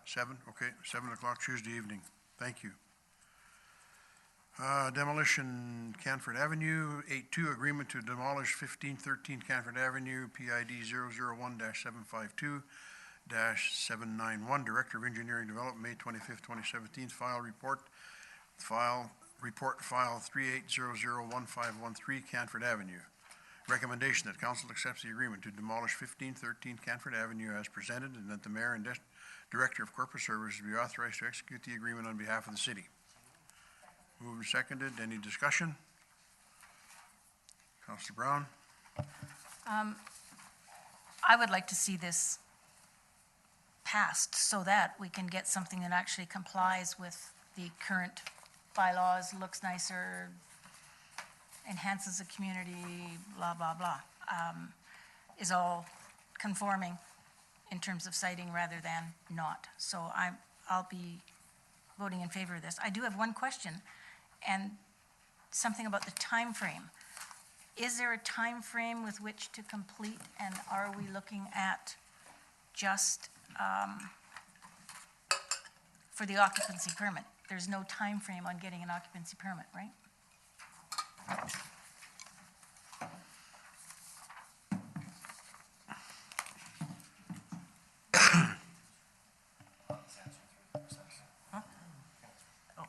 Speaker 1: 7, okay, 7 o'clock Tuesday evening, thank you. Demolition Canford Avenue, 8-2, agreement to demolish 1513 Canford Avenue, PID 001-752-791, Director of Engineering Development, May 25th, 2017, file 38001513, Canford Avenue. Recommendation that council accepts the agreement to demolish 1513 Canford Avenue as presented, and that the mayor and director of corporate services be authorized to execute the agreement on behalf of the city. Moved and seconded. Any discussion? Councillor Brown?
Speaker 5: I would like to see this passed so that we can get something that actually complies with the current bylaws, looks nicer, enhances the community, blah, blah, blah, is all conforming in terms of citing rather than not. So I'll be voting in favor of this. I do have one question, and something about the time frame. Is there a time frame with which to complete, and are we looking at just for the occupancy permit? There's no time frame on getting an occupancy permit, right?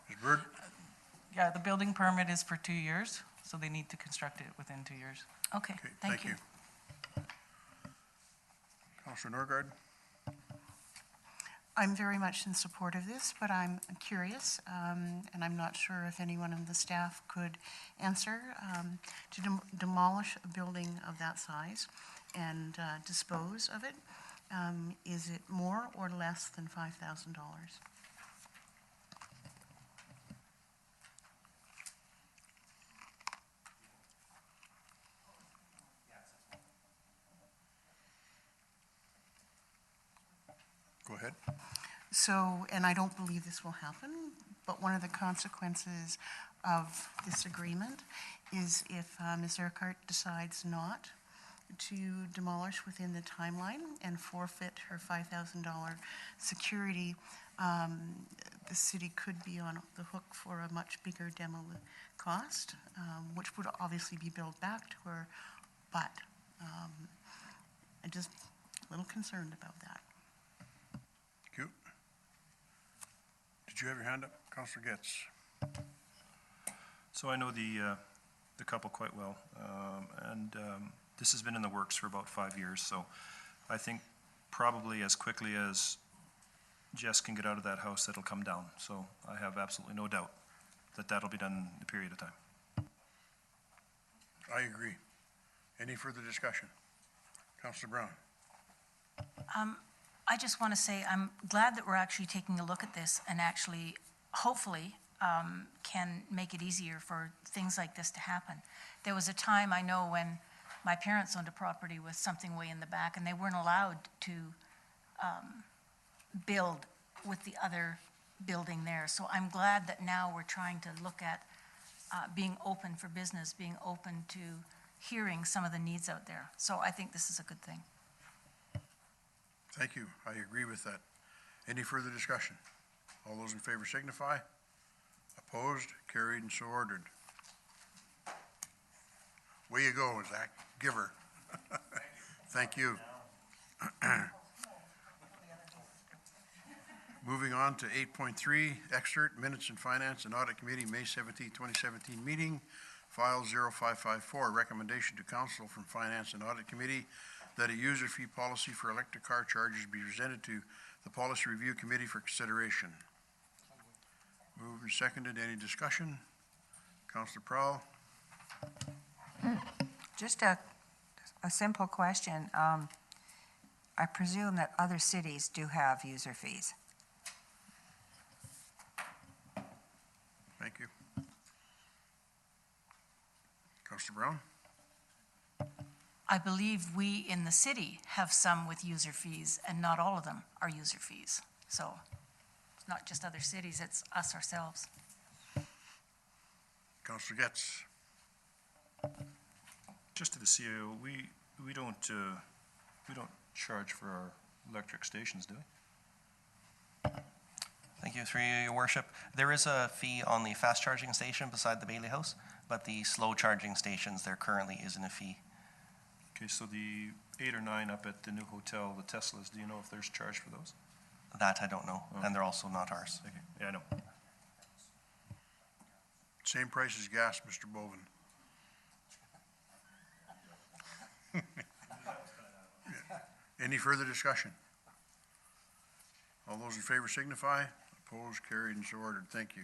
Speaker 1: Ms. Bird?
Speaker 10: Yeah, the building permit is for 2 years, so they need to construct it within 2 years.
Speaker 5: Okay,
Speaker 1: Okay,
Speaker 5: thank you.
Speaker 1: Counselor Norgard?
Speaker 9: I'm very much in support of this, but I'm curious, and I'm not sure if anyone on the staff could answer, to demolish a building of that size and dispose of it, is it more or less than $5,000?
Speaker 1: Go ahead.
Speaker 9: So, and I don't believe this will happen, but one of the consequences of this agreement is if Ms. Urquhart decides not to demolish within the timeline and forfeit her $5,000 security, the city could be on the hook for a much bigger demo cost, which would obviously be billed back to her, but I'm just a little concerned about that.
Speaker 1: Thank you. Did you have your hand up, Counselor Getz?
Speaker 7: So I know the couple quite well, and this has been in the works for about 5 years, so I think probably as quickly as Jess can get out of that house, that'll come down. So I have absolutely no doubt that that'll be done in a period of time.
Speaker 1: I agree. Any further discussion? Counselor Brown?
Speaker 5: I just want to say I'm glad that we're actually taking a look at this and actually, hopefully, can make it easier for things like this to happen. There was a time I know when my parents owned a property with something way in the back, and they weren't allowed to build with the other building there. So I'm glad that now we're trying to look at being open for business, being open to hearing some of the needs out there. So I think this is a good thing.
Speaker 1: Thank you. I agree with that. Any further discussion? All those in favor signify. Opposed? Carried and so ordered. Way you go, Zach. Giver. Thank you. Moving on to 8.3, excerpt, Minutes and Finance and Audit Committee, May 17, 2017 meeting, file 0554, recommendation to Council from Finance and Audit Committee that a user fee policy for electric car charges be presented to the Policy Review Committee for consideration. Moved and seconded. Any discussion? Councilor Prowl?
Speaker 6: Just a simple question. I presume that other cities do have user fees.
Speaker 1: Thank you. Councilor Brown?
Speaker 5: I believe we in the city have some with user fees, and not all of them are user fees. So it's not just other cities, it's us ourselves.
Speaker 1: Councilor Getz?
Speaker 7: Just to the CAO, we don't charge for our electric stations, do we?
Speaker 8: Thank you, through you, your worship. There is a fee on the fast charging station beside the Bailey House, but the slow charging stations, there currently isn't a fee.
Speaker 7: Okay, so the 8 or 9 up at the new hotel, the Teslas, do you know if there's charge for those?
Speaker 8: That I don't know, and they're also not ours.
Speaker 7: Okay, yeah, I know.
Speaker 1: Same price as gas, Mr. Boven. Any further discussion? All those in favor signify. Opposed, carried, and so ordered. Thank you.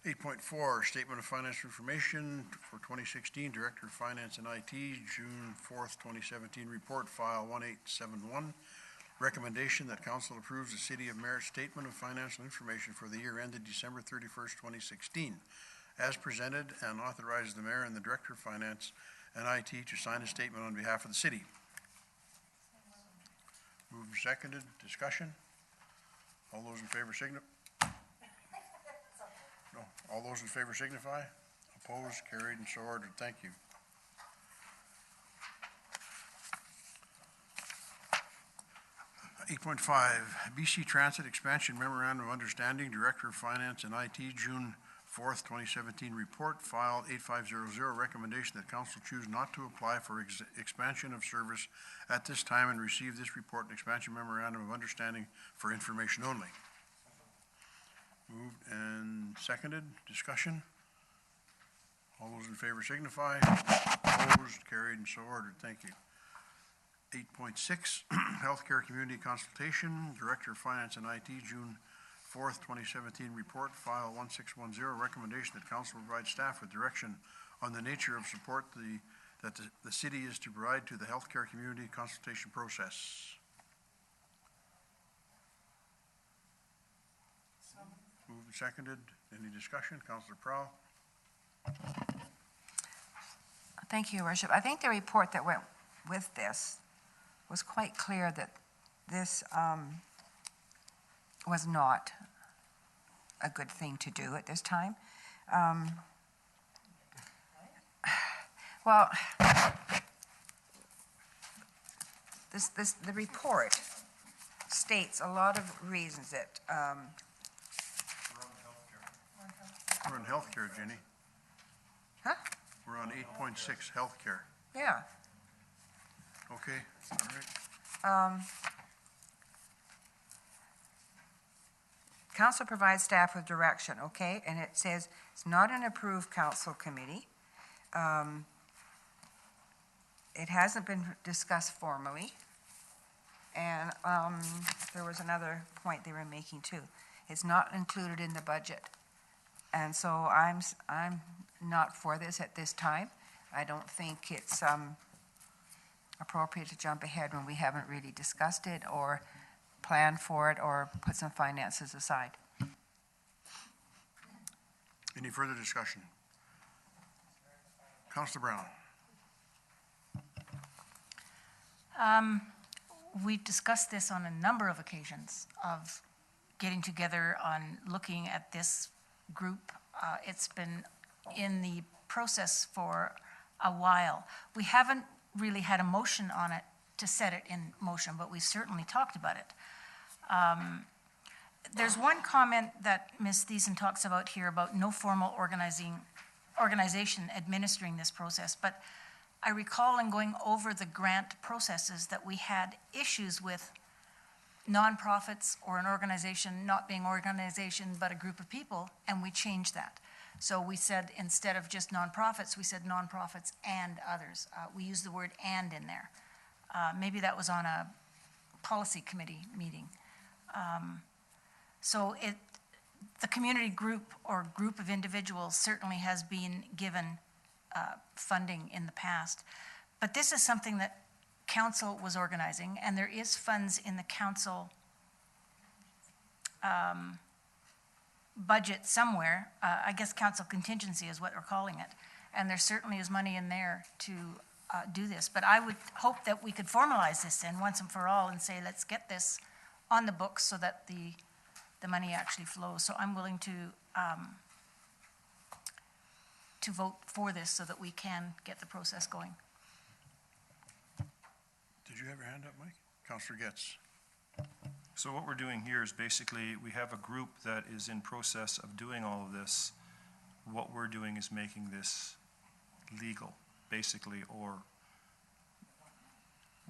Speaker 1: 8.4, Statement of Financial Information for 2016, Director of Finance and IT, June 4th, 2017, Report File 1871. recommendation that council approves the City of Merritt Statement of Financial Information for the year ended December 31st, 2016, as presented, and authorizes the mayor and the director of finance and IT to sign a statement on behalf of the city. Moved and seconded. Discussion? All those in favor all those in favor signify. Opposed, carried, and so ordered. Thank you. Eight point five, BC Transit Expansion Memorandum of Understanding, Director of Finance and IT, June 4th, 2017 report, file 8500, recommendation that council choose not to apply for expansion of service at this time and receive this report and expansion memorandum of understanding for information only. Moved and seconded. Discussion? All those in favor signify. Opposed, carried, and so ordered. Thank you. 8.6, Healthcare Community Consultation, Director of Finance and IT, June 4th, 2017 report, file 1610, recommendation that council provide staff with direction on the nature of support that the city is to provide to the healthcare community consultation process. Moved and seconded. Any discussion? Councillor Prowl.
Speaker 6: Thank you, Your Worship. I think the report that went with this was quite clear that this was not a good thing to do at this time. Well, the report states a lot of reasons that
Speaker 1: We're on healthcare, Jenny.
Speaker 6: Huh?
Speaker 1: We're on 8.6, healthcare.
Speaker 6: Yeah.
Speaker 1: Okay, all right.
Speaker 6: Council provides staff with direction, okay? And it says it's not an approved council committee. It hasn't been discussed formally. And there was another point they were making too. It's not included in the budget. And so I'm not for this at this time. I don't think it's appropriate to jump ahead when we haven't really discussed it or planned for it or put some finances aside.
Speaker 1: Any further discussion? Councillor Brown.
Speaker 5: We've discussed this on a number of occasions of getting together on looking at this group. It's been in the process for a while. We haven't really had a motion on it to set it in motion, but we certainly talked about it. There's one comment that Ms. Thiessen talks about here about no formal organization administering this process, but I recall in going over the grant processes that we had issues with nonprofits or an organization not being organization but a group of people, and we changed that. So we said instead of just nonprofits, we said nonprofits and others. We used the word "and" in there. Maybe that was on a policy committee meeting. So the community group or group of individuals certainly has been given funding in the past. But this is something that council was organizing, and there is funds in the council budget somewhere. I guess council contingency is what we're calling it. And there certainly is money in there to do this. But I would hope that we could formalize this in once and for all and say, let's get this on the books so that the money actually flows. So I'm willing to vote for this so that we can get the process going.
Speaker 1: Did you have your hand up, Mike? Councillor Getz.
Speaker 7: So what we're doing here is basically, we have a group that is in process of doing all of this. What we're doing is making this legal, basically, or,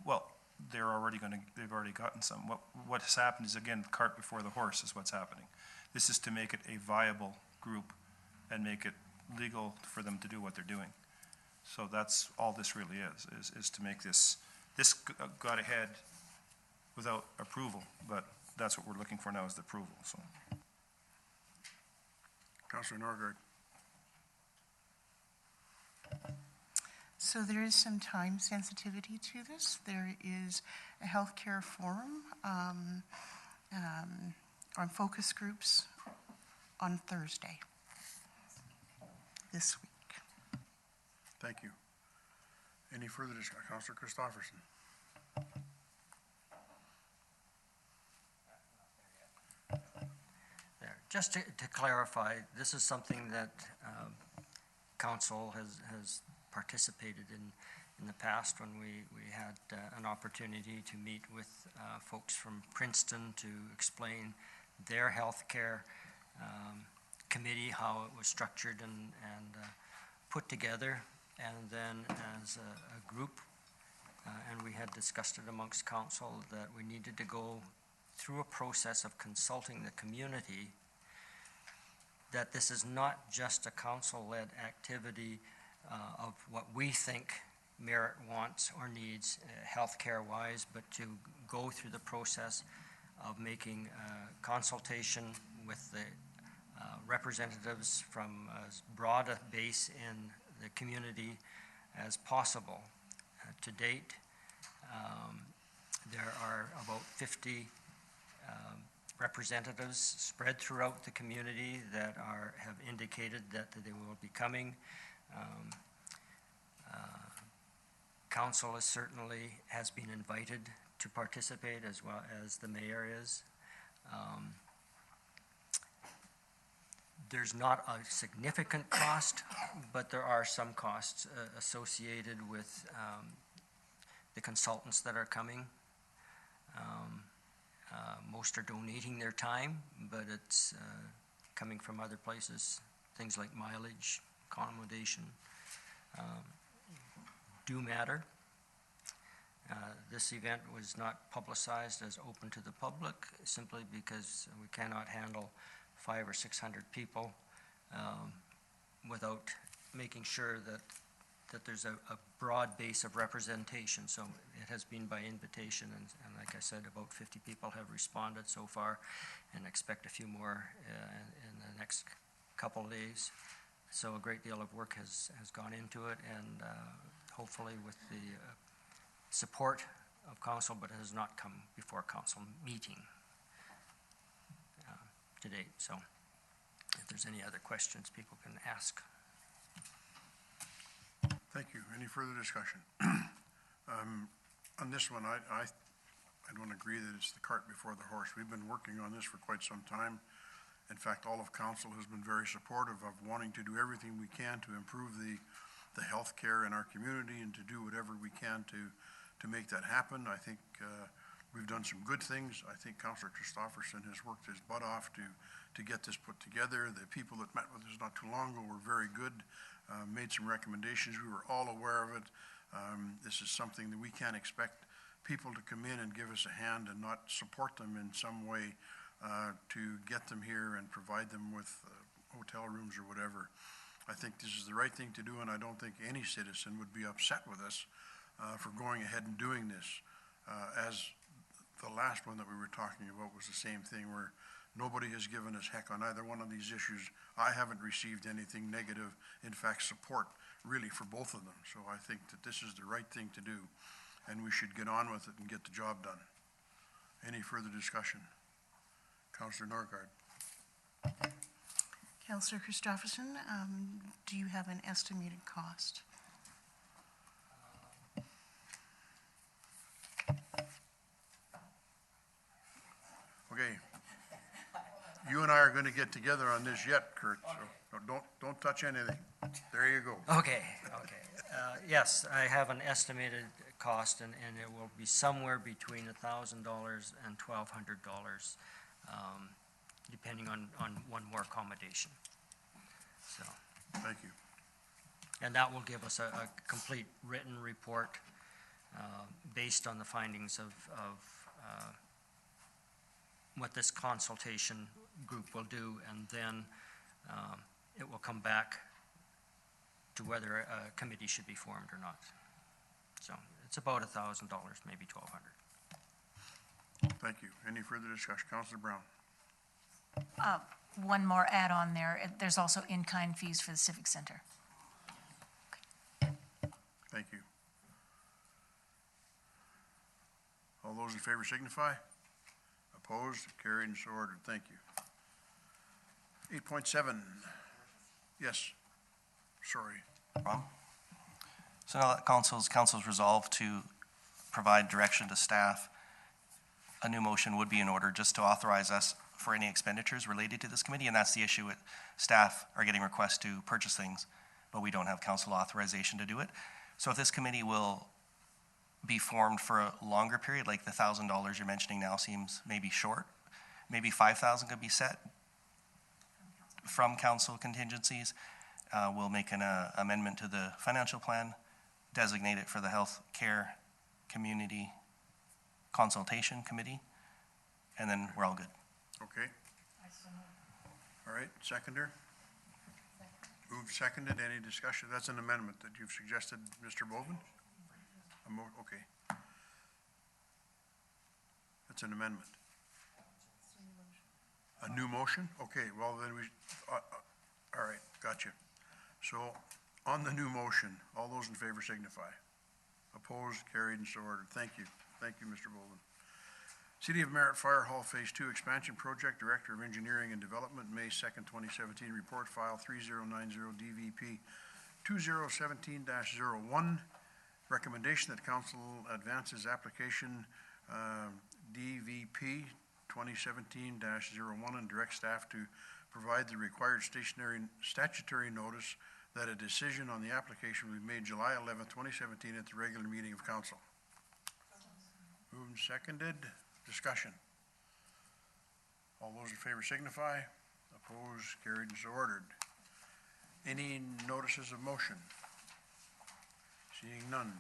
Speaker 7: well, they've already gotten some. What has happened is, again, the cart before the horse is what's happening. This is to make it a viable group and make it legal for them to do what they're doing. So that's all this really is to make this got ahead without approval, but that's what we're looking for now is the approval, so.
Speaker 1: Councillor Norgard.
Speaker 9: So there is some time sensitivity to this. There is a healthcare forum on focus groups on Thursday this week.
Speaker 1: Thank you. Any further discussion? Councillor Christopherson.
Speaker 4: There. Just to clarify, this is something that council has participated in the past when we had an opportunity to meet with folks from Princeton to explain their healthcare committee, how it was structured and put together. And then as a group, and we had discussed it amongst council, that we needed to go through a process of consulting the community, that this is not just a council-led activity of what we think Merritt wants or needs healthcare-wise, but to go through the process of making consultation with the representatives from as broad a base in the community as possible. To date, there are about 50 representatives spread throughout the community that have indicated that they will be coming. Council certainly has been invited to participate, as well as the mayor is. There's not a significant cost, but there are some costs associated with the consultants that are coming. Most are donating their time, but it's coming from other places. Things like mileage, accommodation do matter. This event was not publicized as open to the public simply because we cannot handle 500 or 600 people without making sure that there's a broad base of representation. So it has been by invitation, and like I said, about 50 people have responded so far, and expect a few more in the next couple of days. So a great deal of work has gone into it, and hopefully with the support of council, but it has not come before council meeting to date. So if there's any other questions, people can ask.
Speaker 1: Thank you. Any further discussion? On this one, I don't agree that it's the cart before the horse. We've been working on this for quite some time. In fact, all of council has been very supportive of wanting to do everything we can to improve the health care in our community and to do whatever we can to make that happen. I think we've done some good things. I think Councillor Christopherson has worked his butt off to get this put together. The people that met with us not too long ago were very good, made some recommendations. We were all aware of it. This is something that we can't expect people to come in and give us a hand and not support them in some way to get them here and provide them with hotel rooms or whatever. I think this is the right thing to do, and I don't think any citizen would be upset with us for going ahead and doing this. As the last one that we were talking about was the same thing, where nobody has given us heck on either one of these issues. I haven't received anything negative, in fact, support really for both of them. So I think that this is the right thing to do, and we should get on with it and get the job done. Any further discussion? Councillor Norgard.
Speaker 9: Councillor Christopherson, do you have an estimated cost?
Speaker 1: Okay. You and I are going to get together on this yet, Kurt, so don't touch anything. There you go.
Speaker 4: Okay. Yes, I have an estimated cost, and it will be somewhere between $1,000 and $1,200, depending on one more accommodation. So,
Speaker 1: Thank you.
Speaker 4: and that will give us a complete written report based on the findings of what this consultation group will do, and then it will come back to whether a committee should be formed or not. So it's about $1,000, maybe $1,200.
Speaker 1: Thank you. Any further discussion? Councillor Brown.
Speaker 5: One more add-on there, there's also in-kind fees for the Civic Center.
Speaker 1: Thank you. All those in favor signify. Opposed, carried, and so ordered. Thank you. 8.7. Yes. Sorry.
Speaker 8: Ron? So now that council's resolved to provide direction to staff, a new motion would be in order just to authorize us for any expenditures related to this committee, and that's the issue with staff are getting requests to purchase things, but we don't have council authorization to do it. So if this committee will be formed for a longer period, like the $1,000 you're mentioning now seems maybe short, maybe 5,000 could be set from council contingencies. We'll make an amendment to the financial plan, designate it for the health care community consultation committee, and then we're all good.
Speaker 1: Okay. All right, seconder? Moved, seconded, any discussion? That's an amendment that you've suggested, Mr. Bowman? Okay. That's an amendment. A new motion? Okay, well, then all right, gotcha. So, on the new motion, all those in favor signify. Opposed, carried, and so ordered. Thank you. Thank you, Mr. Bowman. City of Merritt Fire Hall Phase 2 Expansion Project, Director of Engineering and Development, May 2nd, 2017, report file 3090 DVP 2017-01. Recommendation that council advances application DVP 2017-01 and direct staff to provide the required statutory notice that a decision on the application will be made July 11th, 2017 at the regular meeting of council. Moved and seconded. Discussion. All those in favor signify. Opposed, carried, and so ordered. Any notices of motion? Seeing none.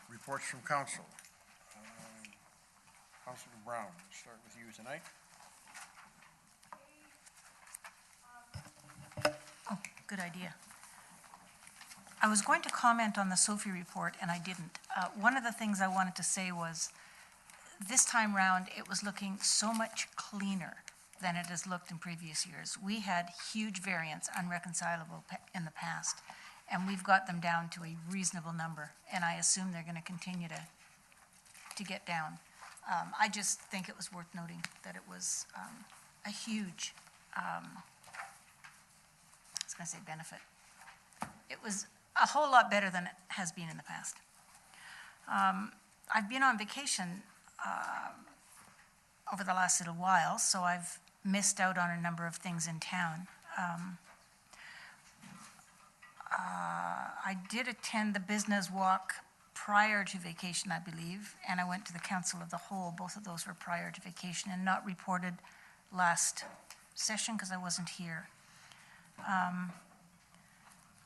Speaker 1: Reports from council. Councilor Brown, we'll start with you tonight.
Speaker 5: Oh, good idea. I was going to comment on the Sophie report, and I didn't. One of the things I wanted to say was, this time round, it was looking so much cleaner than it has looked in previous years. We had huge variants, unreconcilable in the past, and we've got them down to a reasonable number, and I assume they're going to continue to get down. I just think it was worth noting that it was a huge, I was going to say benefit. It was a whole lot better than it has been in the past. I've been on vacation over the last little while, so I've missed out on a number of things in town. I did attend the business walk prior to vacation, I believe, and I went to the Council of the Whole. Both of those were prior to vacation and not reported last session because I wasn't here.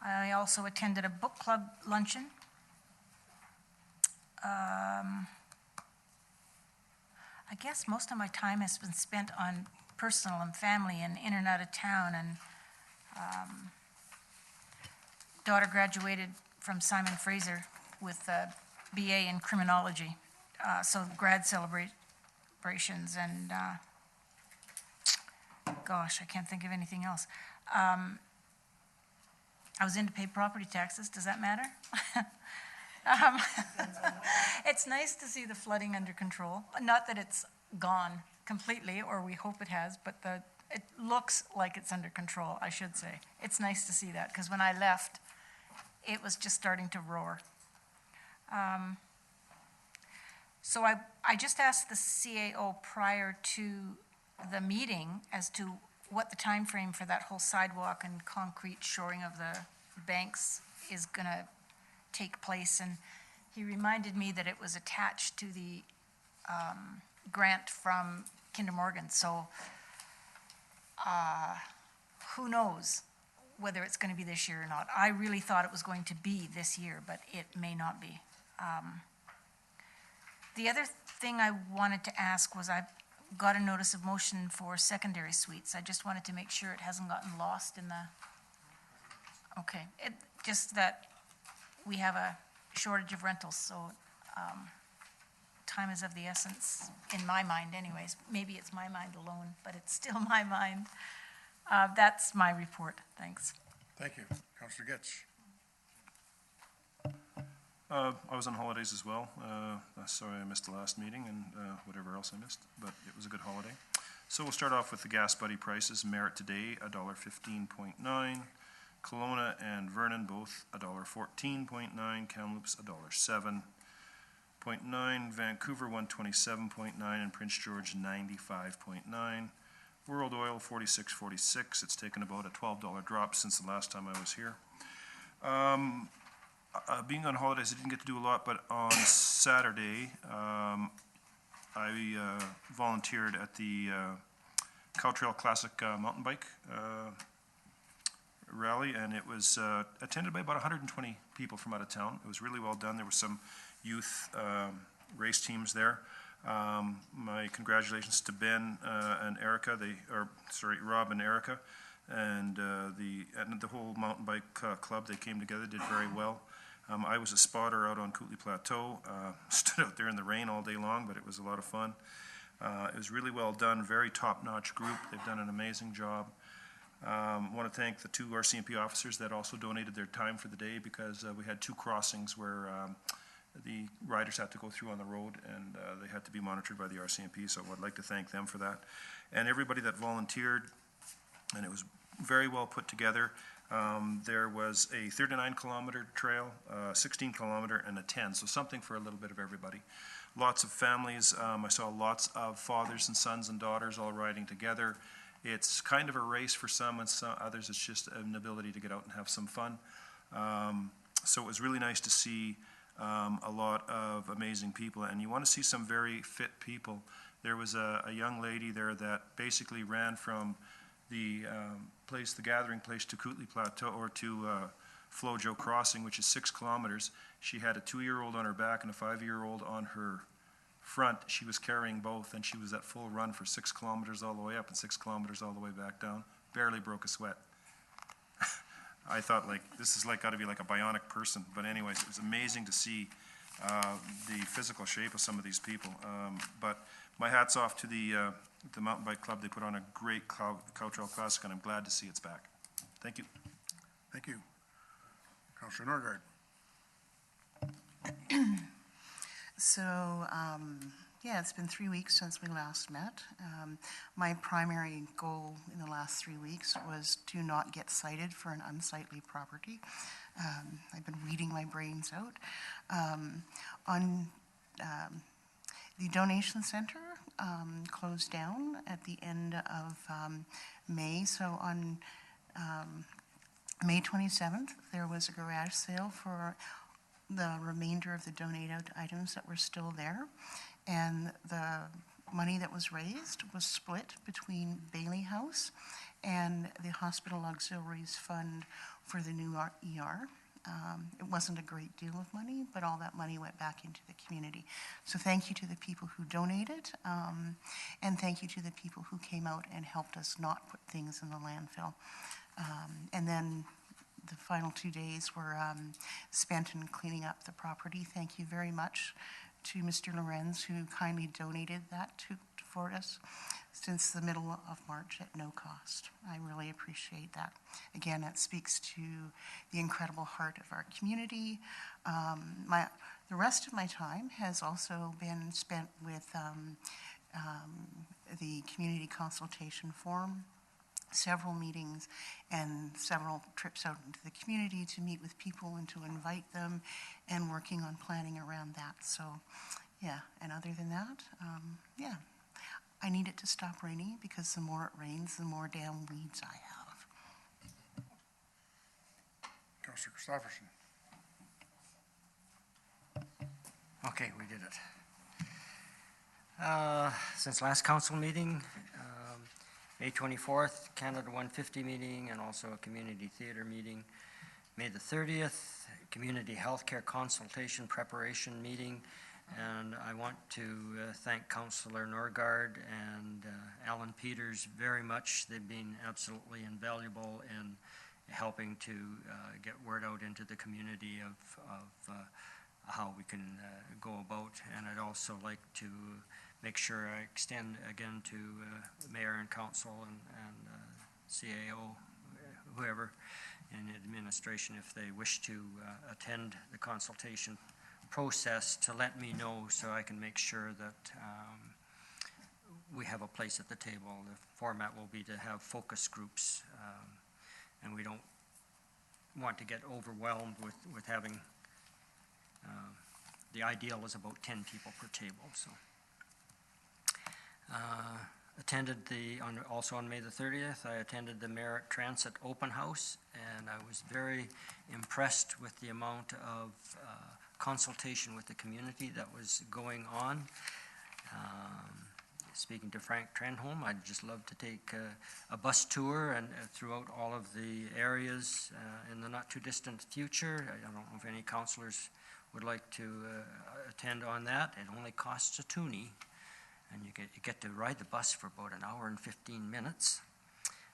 Speaker 5: I also attended a book club luncheon. I guess most of my time has been spent on personal and family and in and out of town, and daughter graduated from Simon Fraser with a BA in criminology, so grad celebrations, and gosh, I can't think of anything else. I was in to pay property taxes. Does that matter? It's nice to see the flooding under control. Not that it's gone completely, or we hope it has, but it looks like it's under control, I should say. It's nice to see that, because when I left, it was just starting to roar. So I just asked the CAO prior to the meeting as to what the time frame for that whole sidewalk and concrete shoring of the banks is going to take place, and he reminded me that it was attached to the grant from Kinder Morgan, so who knows whether it's going to be this year or not. I really thought it was going to be this year, but it may not be. The other thing I wanted to ask was, I've got a notice of motion for secondary suites. I just wanted to make sure it hasn't gotten lost in the, okay, just that we have a shortage of rentals, so time is of the essence, in my mind anyways. Maybe it's my mind alone, but it's still my mind. That's my report. Thanks.
Speaker 1: Thank you. Councilor Getz.
Speaker 7: I was on holidays as well. Sorry I missed the last meeting and whatever else I missed, but it was a good holiday. So we'll start off with the gas buddy prices. Merritt today, $1.15.9. Kelowna and Vernon both $1.14.9. Kamloops $1.07.9. Vancouver 127.9 and Prince George 95.9. World Oil 46.46. It's taken about a $12 drop since the last time I was here. Being on holidays, I didn't get to do a lot, but on Saturday, I volunteered at the Trail Classic mountain bike rally, and it was attended by about 120 people from out of town. It was really well done. There were some youth race teams there. My congratulations to Ben and Erica, Rob and Erica, and the whole mountain bike club. They came together, did very well. I was a spotter out on Kootley Plateau, stood out there in the rain all day long, but it was a lot of fun. It was really well done, very top-notch group. They've done an amazing job. I want to thank the 2 RCMP officers that also donated their time for the day, because we had 2 crossings where the riders had to go through on the road, and they had to be monitored by the RCMP, so I'd like to thank them for that. And everybody that volunteered, and it was very well put together. There was a 39-kilometer trail, 16-kilometer, and a 10, so something for a little bit of everybody. Lots of families. I saw lots of fathers and sons and daughters all riding together. It's kind of a race for some, and some others it's just an ability to get out and have some fun. So it was really nice to see a lot of amazing people, and you want to see some very fit people. There was a young lady there that basically ran from the gathering place to Kootley Plateau, or to Flojo Crossing, which is 6 kilometers. She had a 2-year-old on her back and a 5-year-old on her front. She was carrying both, and she was at full run for 6 kilometers all the way up and 6 kilometers all the way back down. Barely broke a sweat. I thought, this is got to be like a bionic person. But anyways, it was amazing to see the physical shape of some of these people. But my hat's off to the mountain bike club. They put on a great Trail Classic, and I'm glad to see it's back. Thank you.
Speaker 1: Thank you. Councillor Norgard.
Speaker 9: So, it's been 3 weeks since we last met. My primary goal in the last 3 weeks was to not get cited for an unsightly property. I've been weeding my brains out. The donation center closed down at the end of May. So on May 27th, there was a garage sale for the remainder of the donated items that were still there. And the money that was raised was split between Bailey House and the Hospital Auxiliaries Fund for the new ER. It wasn't a great deal of money, but all that money went back into the community. So thank you to the people who donated, and thank you to the people who came out and helped us not put things in the landfill. And then the final 2 days were spent in cleaning up the property. Thank you very much to Mr. Lorenz, who kindly donated that for us since the middle of March at no cost. I really appreciate that. Again, that speaks to the incredible heart of our community. The rest of my time has also been spent with the Community Consultation Forum, several meetings and several trips out into the community to meet with people and to invite them, and working on planning around that. So, and other than that, I need it to stop raining, because the more it rains, the more damn weeds I have.
Speaker 1: Councillor Christopherson.
Speaker 4: Okay, we did it. Since last council meeting, May 24th, Canada 150 meeting, and also a community theater meeting. May the 30th, community healthcare consultation preparation meeting. And I want to thank Councillor Norgard and Alan Peters very much. They've been absolutely invaluable in helping to get word out into the community of how we can go about. And I'd also like to make sure I extend again to Mayor and Council and CAO, whoever in administration, if they wish to attend the consultation process to let me know so I can make sure that we have a place at the table. The format will be to have focus groups, and we don't want to get overwhelmed with having, the ideal is about 10 people per table, so. Attended also on May the 30th, I attended the Merit Transit Open House, and I was very impressed with the amount of consultation with the community that was going on. Speaking to Frank Trenholm, I'd just love to take a bus tour and throughout all of the areas in the not too distant future. I don't know if any councillors would like to attend on that. It only costs a toonie, and you get to ride the bus for about an hour and 15 minutes.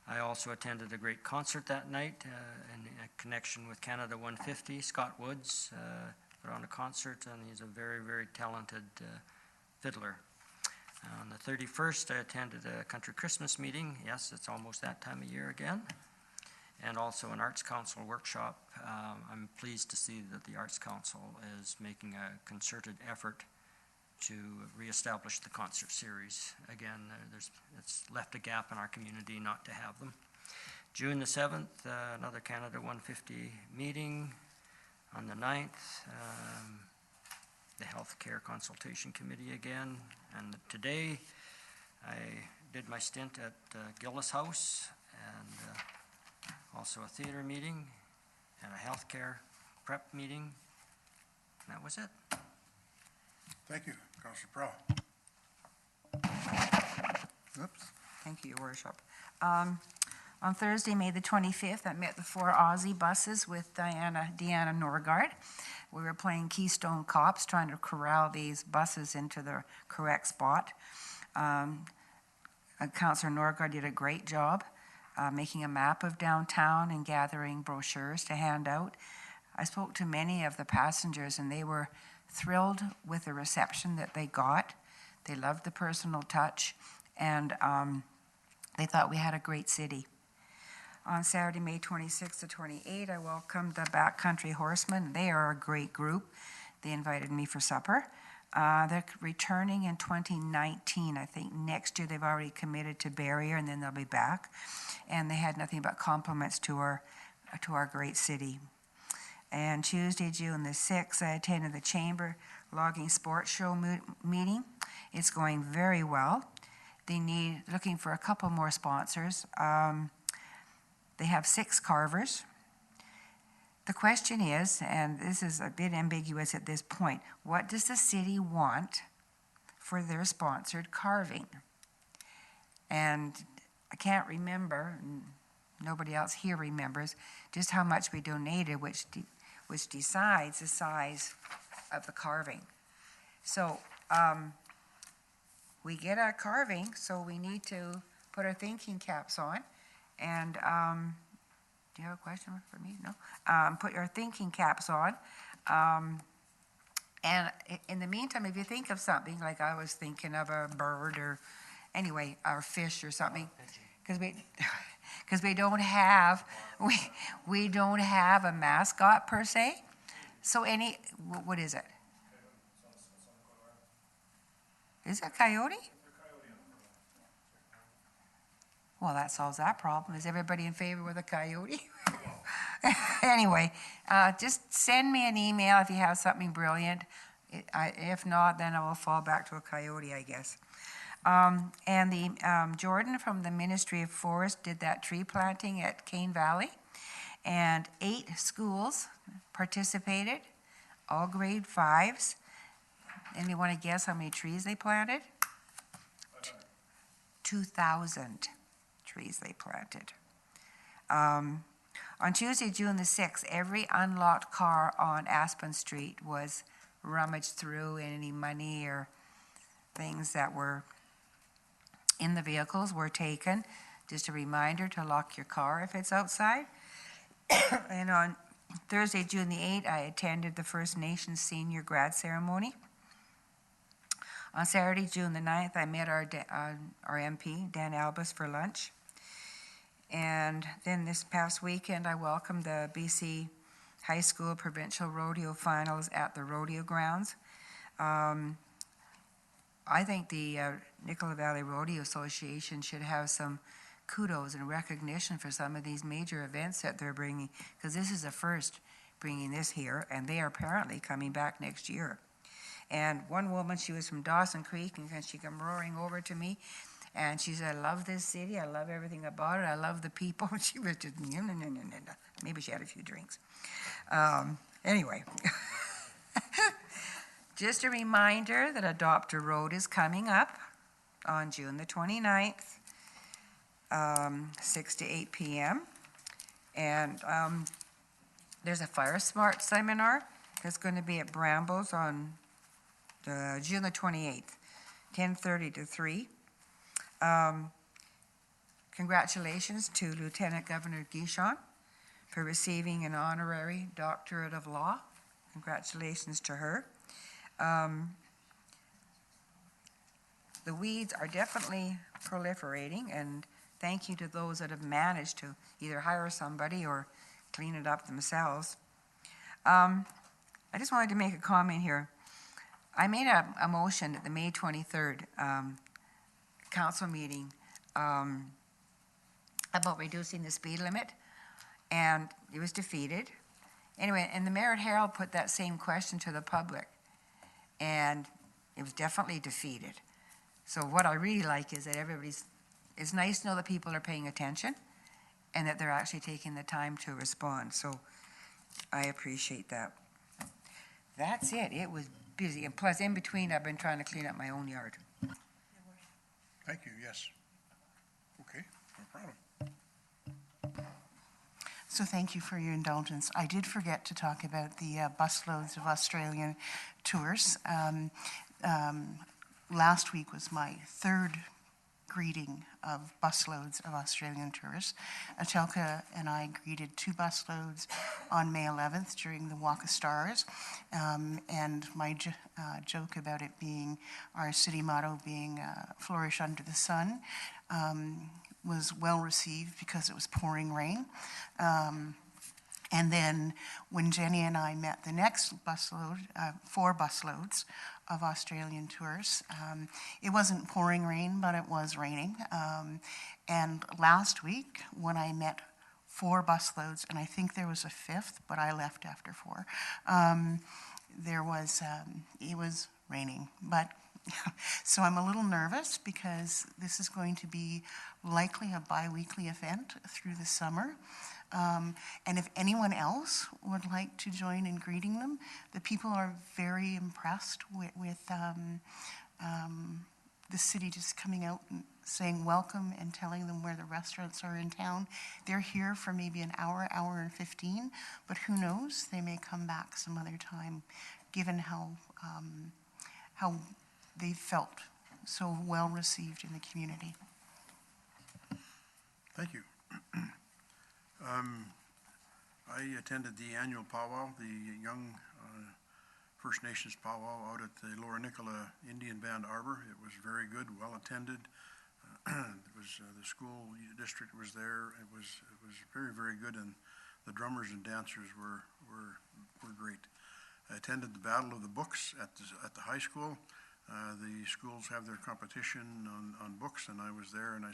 Speaker 4: I also attended a great concert that night in connection with Canada 150. Scott Woods put on a concert, and he's a very, very talented fiddler. On the 31st, I attended a country Christmas meeting. Yes, it's almost that time of year again. And also an Arts Council workshop. I'm pleased to see that the Arts Council is making a concerted effort to reestablish the concert series. Again, it's left a gap in our community not to have them. June the 7th, another Canada 150 meeting. On the 9th, the Healthcare Consultation Committee again. And today, I did my stint at Gillis House, and also a theater meeting, and a healthcare prep meeting, and that was it.
Speaker 1: Thank you, Councillor Prowl.
Speaker 6: Oops, thank you, Your Worship. On Thursday, May the 25th, I met the 4 Aussie buses with Deanna Norgard. We were playing Keystone Cops, trying to corral these buses into the correct spot. Councillor Norgard did a great job making a map of downtown and gathering brochures to hand out. I spoke to many of the passengers, and they were thrilled with the reception that they got. They loved the personal touch, and they thought we had a great city. On Saturday, May 26th to 28th, I welcomed the Backcountry Horsemen. They are a great group. They invited me for supper. They're returning in 2019. I think next year they've already committed to Barrier, and then they'll be back. And they had nothing but compliments to our great city. And Tuesday, June the 6th, I attended the Chamber Logging Sports Show meeting. It's going very well. They looking for a couple more sponsors. They have 6 carvers. The question is, and this is a bit ambiguous at this point, what does the city want for their sponsored carving? And I can't remember, and nobody else here remembers, just how much we donated, which decides the size of the carving. So we get our carving, so we need to put our thinking caps on. And do you have a question for me? No? Put your thinking caps on. And in the meantime, if you think of something, like I was thinking of a bird or anyway, or fish or something, because we don't have a mascot per se. So what is it? Is it a coyote? Well, that solves that problem. Is everybody in favor with a coyote? Anyway, just send me an email if you have something brilliant. If not, then I will fall back to a coyote, I guess. And Jordan from the Ministry of Forest did that tree planting at Cane Valley. And 8 schools participated, all grade 5s. And you want to guess how many trees they planted? 2,000 trees they planted. On Tuesday, June the 6th, every unlocked car on Aspen Street was rummaged through, and any money or things that were in the vehicles were taken. Just a reminder to lock your car if it's outside. And on Thursday, June the 8th, I attended the First Nations senior grad ceremony. On Saturday, June the 9th, I met our MP, Dan Albus, for lunch. And then this past weekend, I welcomed the BC high school provincial rodeo finals at the rodeo grounds. I think the Nicola Valley Rodeo Association should have some kudos and recognition for some of these major events that they're bringing, because this is the first bringing this here, and they are apparently coming back next year. And one woman, she was from Dawson Creek, and she came roaring over to me, and she said, I love this city, I love everything about it, I love the people. She was just, maybe she had a few drinks. Anyway. Just a reminder that Adopt a Road is coming up on June the 29th, 6 to 8 p.m. And there's a Fire Smart seminar that's going to be at Brambles on June the 28th, 10:30 to 3. Congratulations to Lieutenant Governor Guichon for receiving an honorary doctorate of law. Congratulations to her. The weeds are definitely proliferating, and thank you to those that have managed to either hire somebody or clean it up themselves. I just wanted to make a comment here. I made a motion at the May 23rd council meeting about reducing the speed limit, and it was defeated. Anyway, and the Merritt Herald put that same question to the public, and it was definitely defeated. So what I really like is that it's nice to know that people are paying attention and that they're actually taking the time to respond. So I appreciate that. That's it. It was busy. And plus, in between, I've been trying to clean up my own yard.
Speaker 1: Thank you, yes. Okay, no problem.
Speaker 9: So thank you for your indulgence. I did forget to talk about the busloads of Australian tours. Last week was my third greeting of busloads of Australian tourists. Atelka and I greeted 2 busloads on May 11th during the Walk of Stars. And my joke about it being, our city motto being flourish under the sun, was well received because it was pouring rain. And then when Jenny and I met the next busload, 4 busloads of Australian tourists, it wasn't pouring rain, but it was raining. And last week, when I met 4 busloads, and I think there was a 5th, but I left after 4, it was raining. But so I'm a little nervous because this is going to be likely a bi-weekly event through the summer. And if anyone else would like to join in greeting them, the people are very impressed with the city just coming out and saying welcome and telling them where the restaurants are in town. They're here for maybe an hour, hour and 15, but who knows, they may come back some other time, given how they felt so well received in the community.
Speaker 1: Thank you. I attended the annual powwow, the Young First Nations powwow out at the Lower Nicola Indian Band Arbor. It was very good, well attended. It was the school district was there. It was very, very good, and the drummers and dancers were great. I attended the Battle of the Books at the high school. The schools have their competition on books, and I was there, and I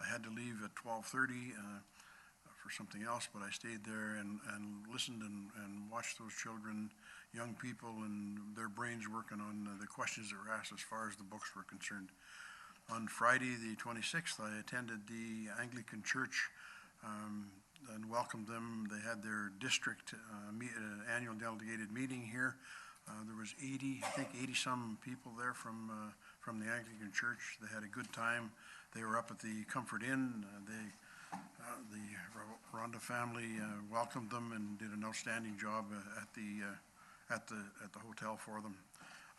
Speaker 1: had to leave at 12:30 for something else, but I stayed there and listened and watched those children, young people, and their brains working on the questions that were asked as far as the books were concerned. On Friday, the 26th, I attended the Anglican Church and welcomed them. They had their district annual delegated meeting here. There was 80-some people there from the Anglican Church. They had a good time. They were up at the Comfort Inn. The Ronda family welcomed them and did an outstanding job at the hotel for them.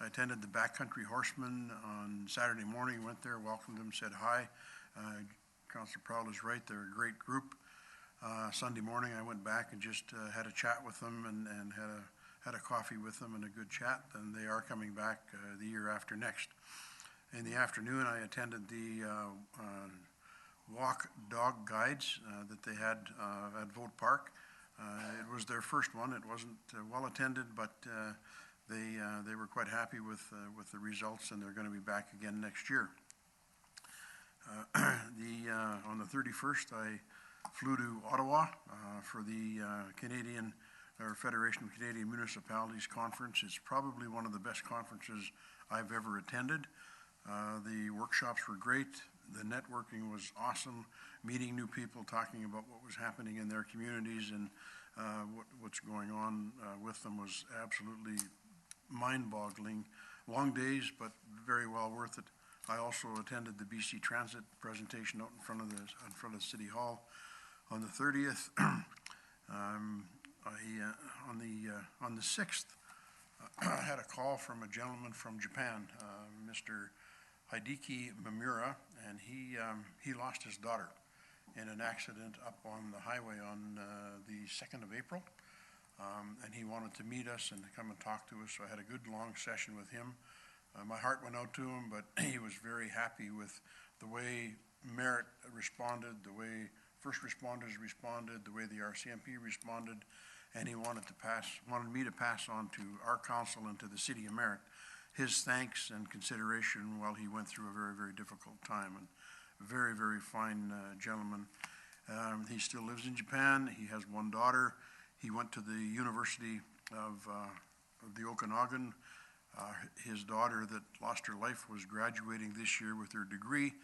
Speaker 1: I attended the Backcountry Horsemen on Saturday morning. Went there, welcomed them, said hi. Councillor Prowl is right; they're a great group. Sunday morning, I went back and just had a chat with them and had a coffee with them and a good chat. And they are coming back the year after next. In the afternoon, I attended the walk dog guides that they had at Vote Park. It was their first one. It wasn't well-attended, but they were quite happy with the results, and they're going to be back again next year. On the 31st, I flew to Ottawa for the Federation of Canadian Municipalities Conference. It's probably one of the best conferences I've ever attended. The workshops were great. The networking was awesome, meeting new people, talking about what was happening in their communities and what's going on with them was absolutely mind-boggling. Long days, but very well worth it. I also attended the BC Transit presentation out in front of City Hall on the 30th. On the 6th, I had a call from a gentleman from Japan, Mr. Hideki Mamura, and he lost his daughter in an accident up on the highway on the 2nd of April. And he wanted to meet us and to come and talk to us, so I had a good long session with him. My heart went out to him, but he was very happy with the way Merit responded, the way first responders responded, the way the RCMP responded, and he wanted me to pass on to our council and to the city of Merit his thanks and consideration while he went through a very, very difficult time. And very, very fine gentleman. He still lives in Japan. He has one daughter. He went to the University of the Okanagan. His daughter that lost her life was graduating this year with her degree.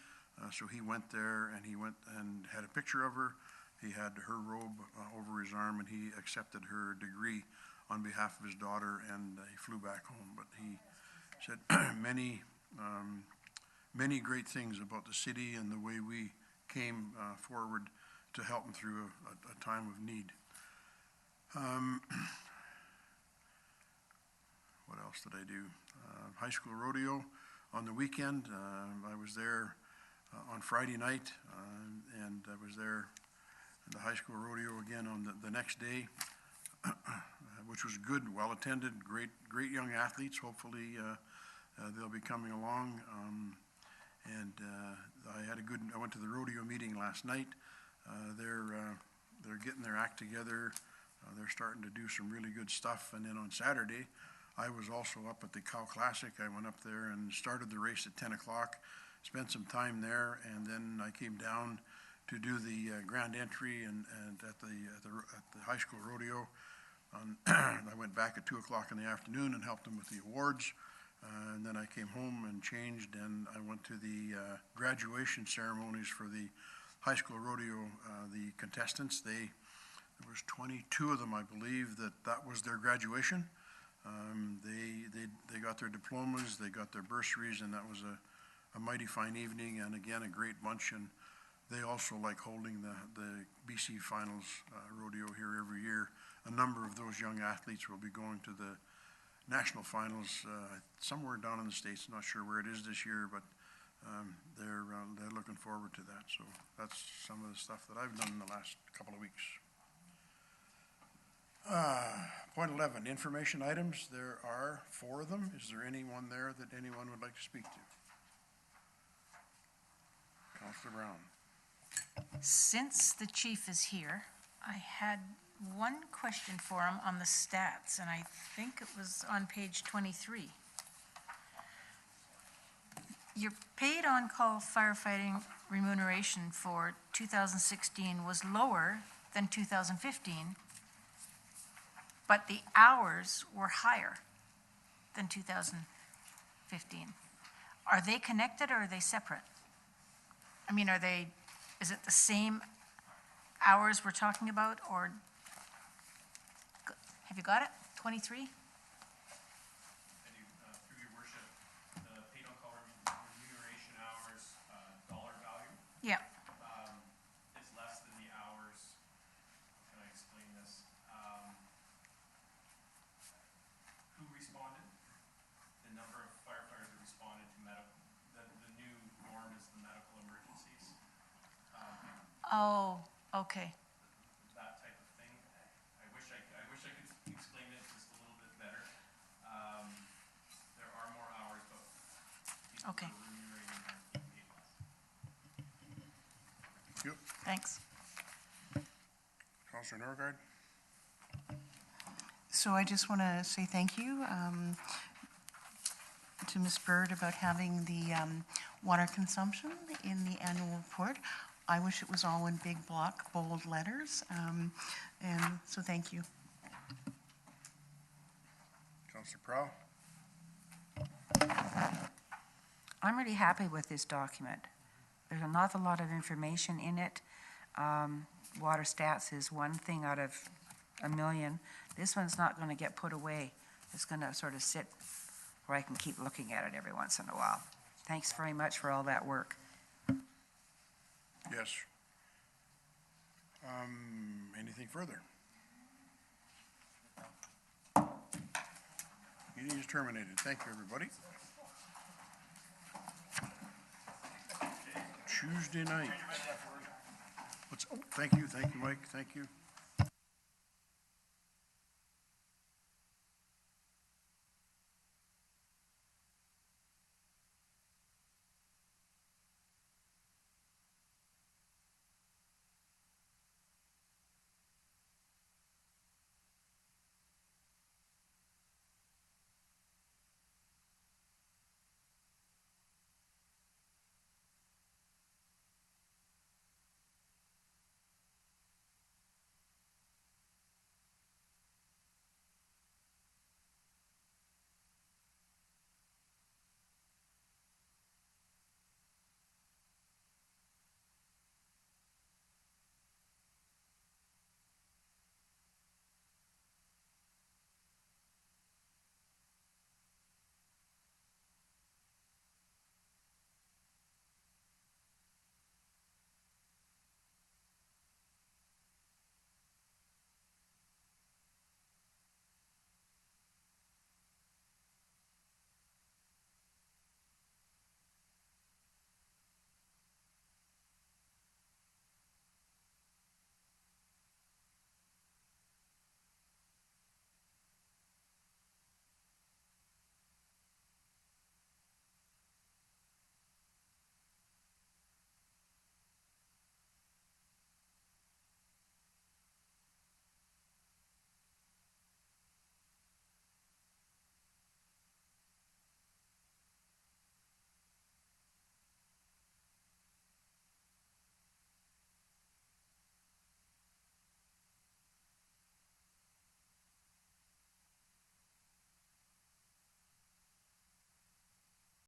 Speaker 1: So he went there and he went and had a picture of her. He had her robe over his arm and he accepted her degree on behalf of his daughter, and he flew back home. But he said many great things about the city and the way we came forward to help him through a time of need. What else did I do? High school rodeo on the weekend. I was there on Friday night, and I was there at the high school rodeo again on the next day, which was good, well attended, great young athletes. Hopefully they'll be coming along. And I went to the rodeo meeting last night. They're getting their act together. They're starting to do some really good stuff. And then on Saturday, I was also up at the Cow Classic. I went up there and started the race at 10 o'clock, spent some time there, and then I came down to do the grand entry and at the high school rodeo. I went back at 2 o'clock in the afternoon and helped them with the awards. And then I came home and changed, and I went to the graduation ceremonies for the high school rodeo, the contestants. There was 22 of them, I believe, that was their graduation. They got their diplomas, they got their bursaries, and that was a mighty fine evening, and again, a great bunch. And they also like holding the BC Finals rodeo here every year. A number of those young athletes will be going to the national finals somewhere down in the States. Not sure where it is this year, but they're looking forward to that. So that's some of the stuff that I've done in the last couple of weeks. Point 11, information items. There are 4 of them. Is there anyone there that anyone would like to speak to? Councillor Brown.
Speaker 5: Since the chief is here, I had one question for him on the stats, and I think it was on page 23. Your paid on-call firefighting remuneration for 2016 was lower than 2015, but the hours were higher than 2015. Are they connected or are they separate? I mean, is it the same hours we're talking about, or have you got it? 23?
Speaker 7: I do, through your worship, the paid on-call remuneration hours, dollar value,
Speaker 5: Yeah.
Speaker 7: is less than the hours. How can I explain this? Who responded? The number of firefighters that responded to medical, the new norm is the medical emergencies.
Speaker 5: Oh, okay.
Speaker 7: That type of thing. I wish I could explain it just a little bit better. There are more hours, but people
Speaker 5: Okay.
Speaker 7: are remunerated and paid less.
Speaker 5: Thanks.
Speaker 1: Councillor Norgard.
Speaker 9: So I just want to say thank you to Ms. Bird about having the water consumption in the annual report. I wish it was all in big block, bold letters, and so thank you.
Speaker 1: Councillor Prowl?
Speaker 6: I'm really happy with this document. There's an awful lot of information in it. Water stats is one thing out of a million. This one's not going to get put away. It's going to sort of sit where I can keep looking at it every once in a while. Thanks very much for all that work.
Speaker 1: Yes. Anything further? Meeting is terminated. Thank you, everybody. Tuesday night. Thank you, Mike, thank you.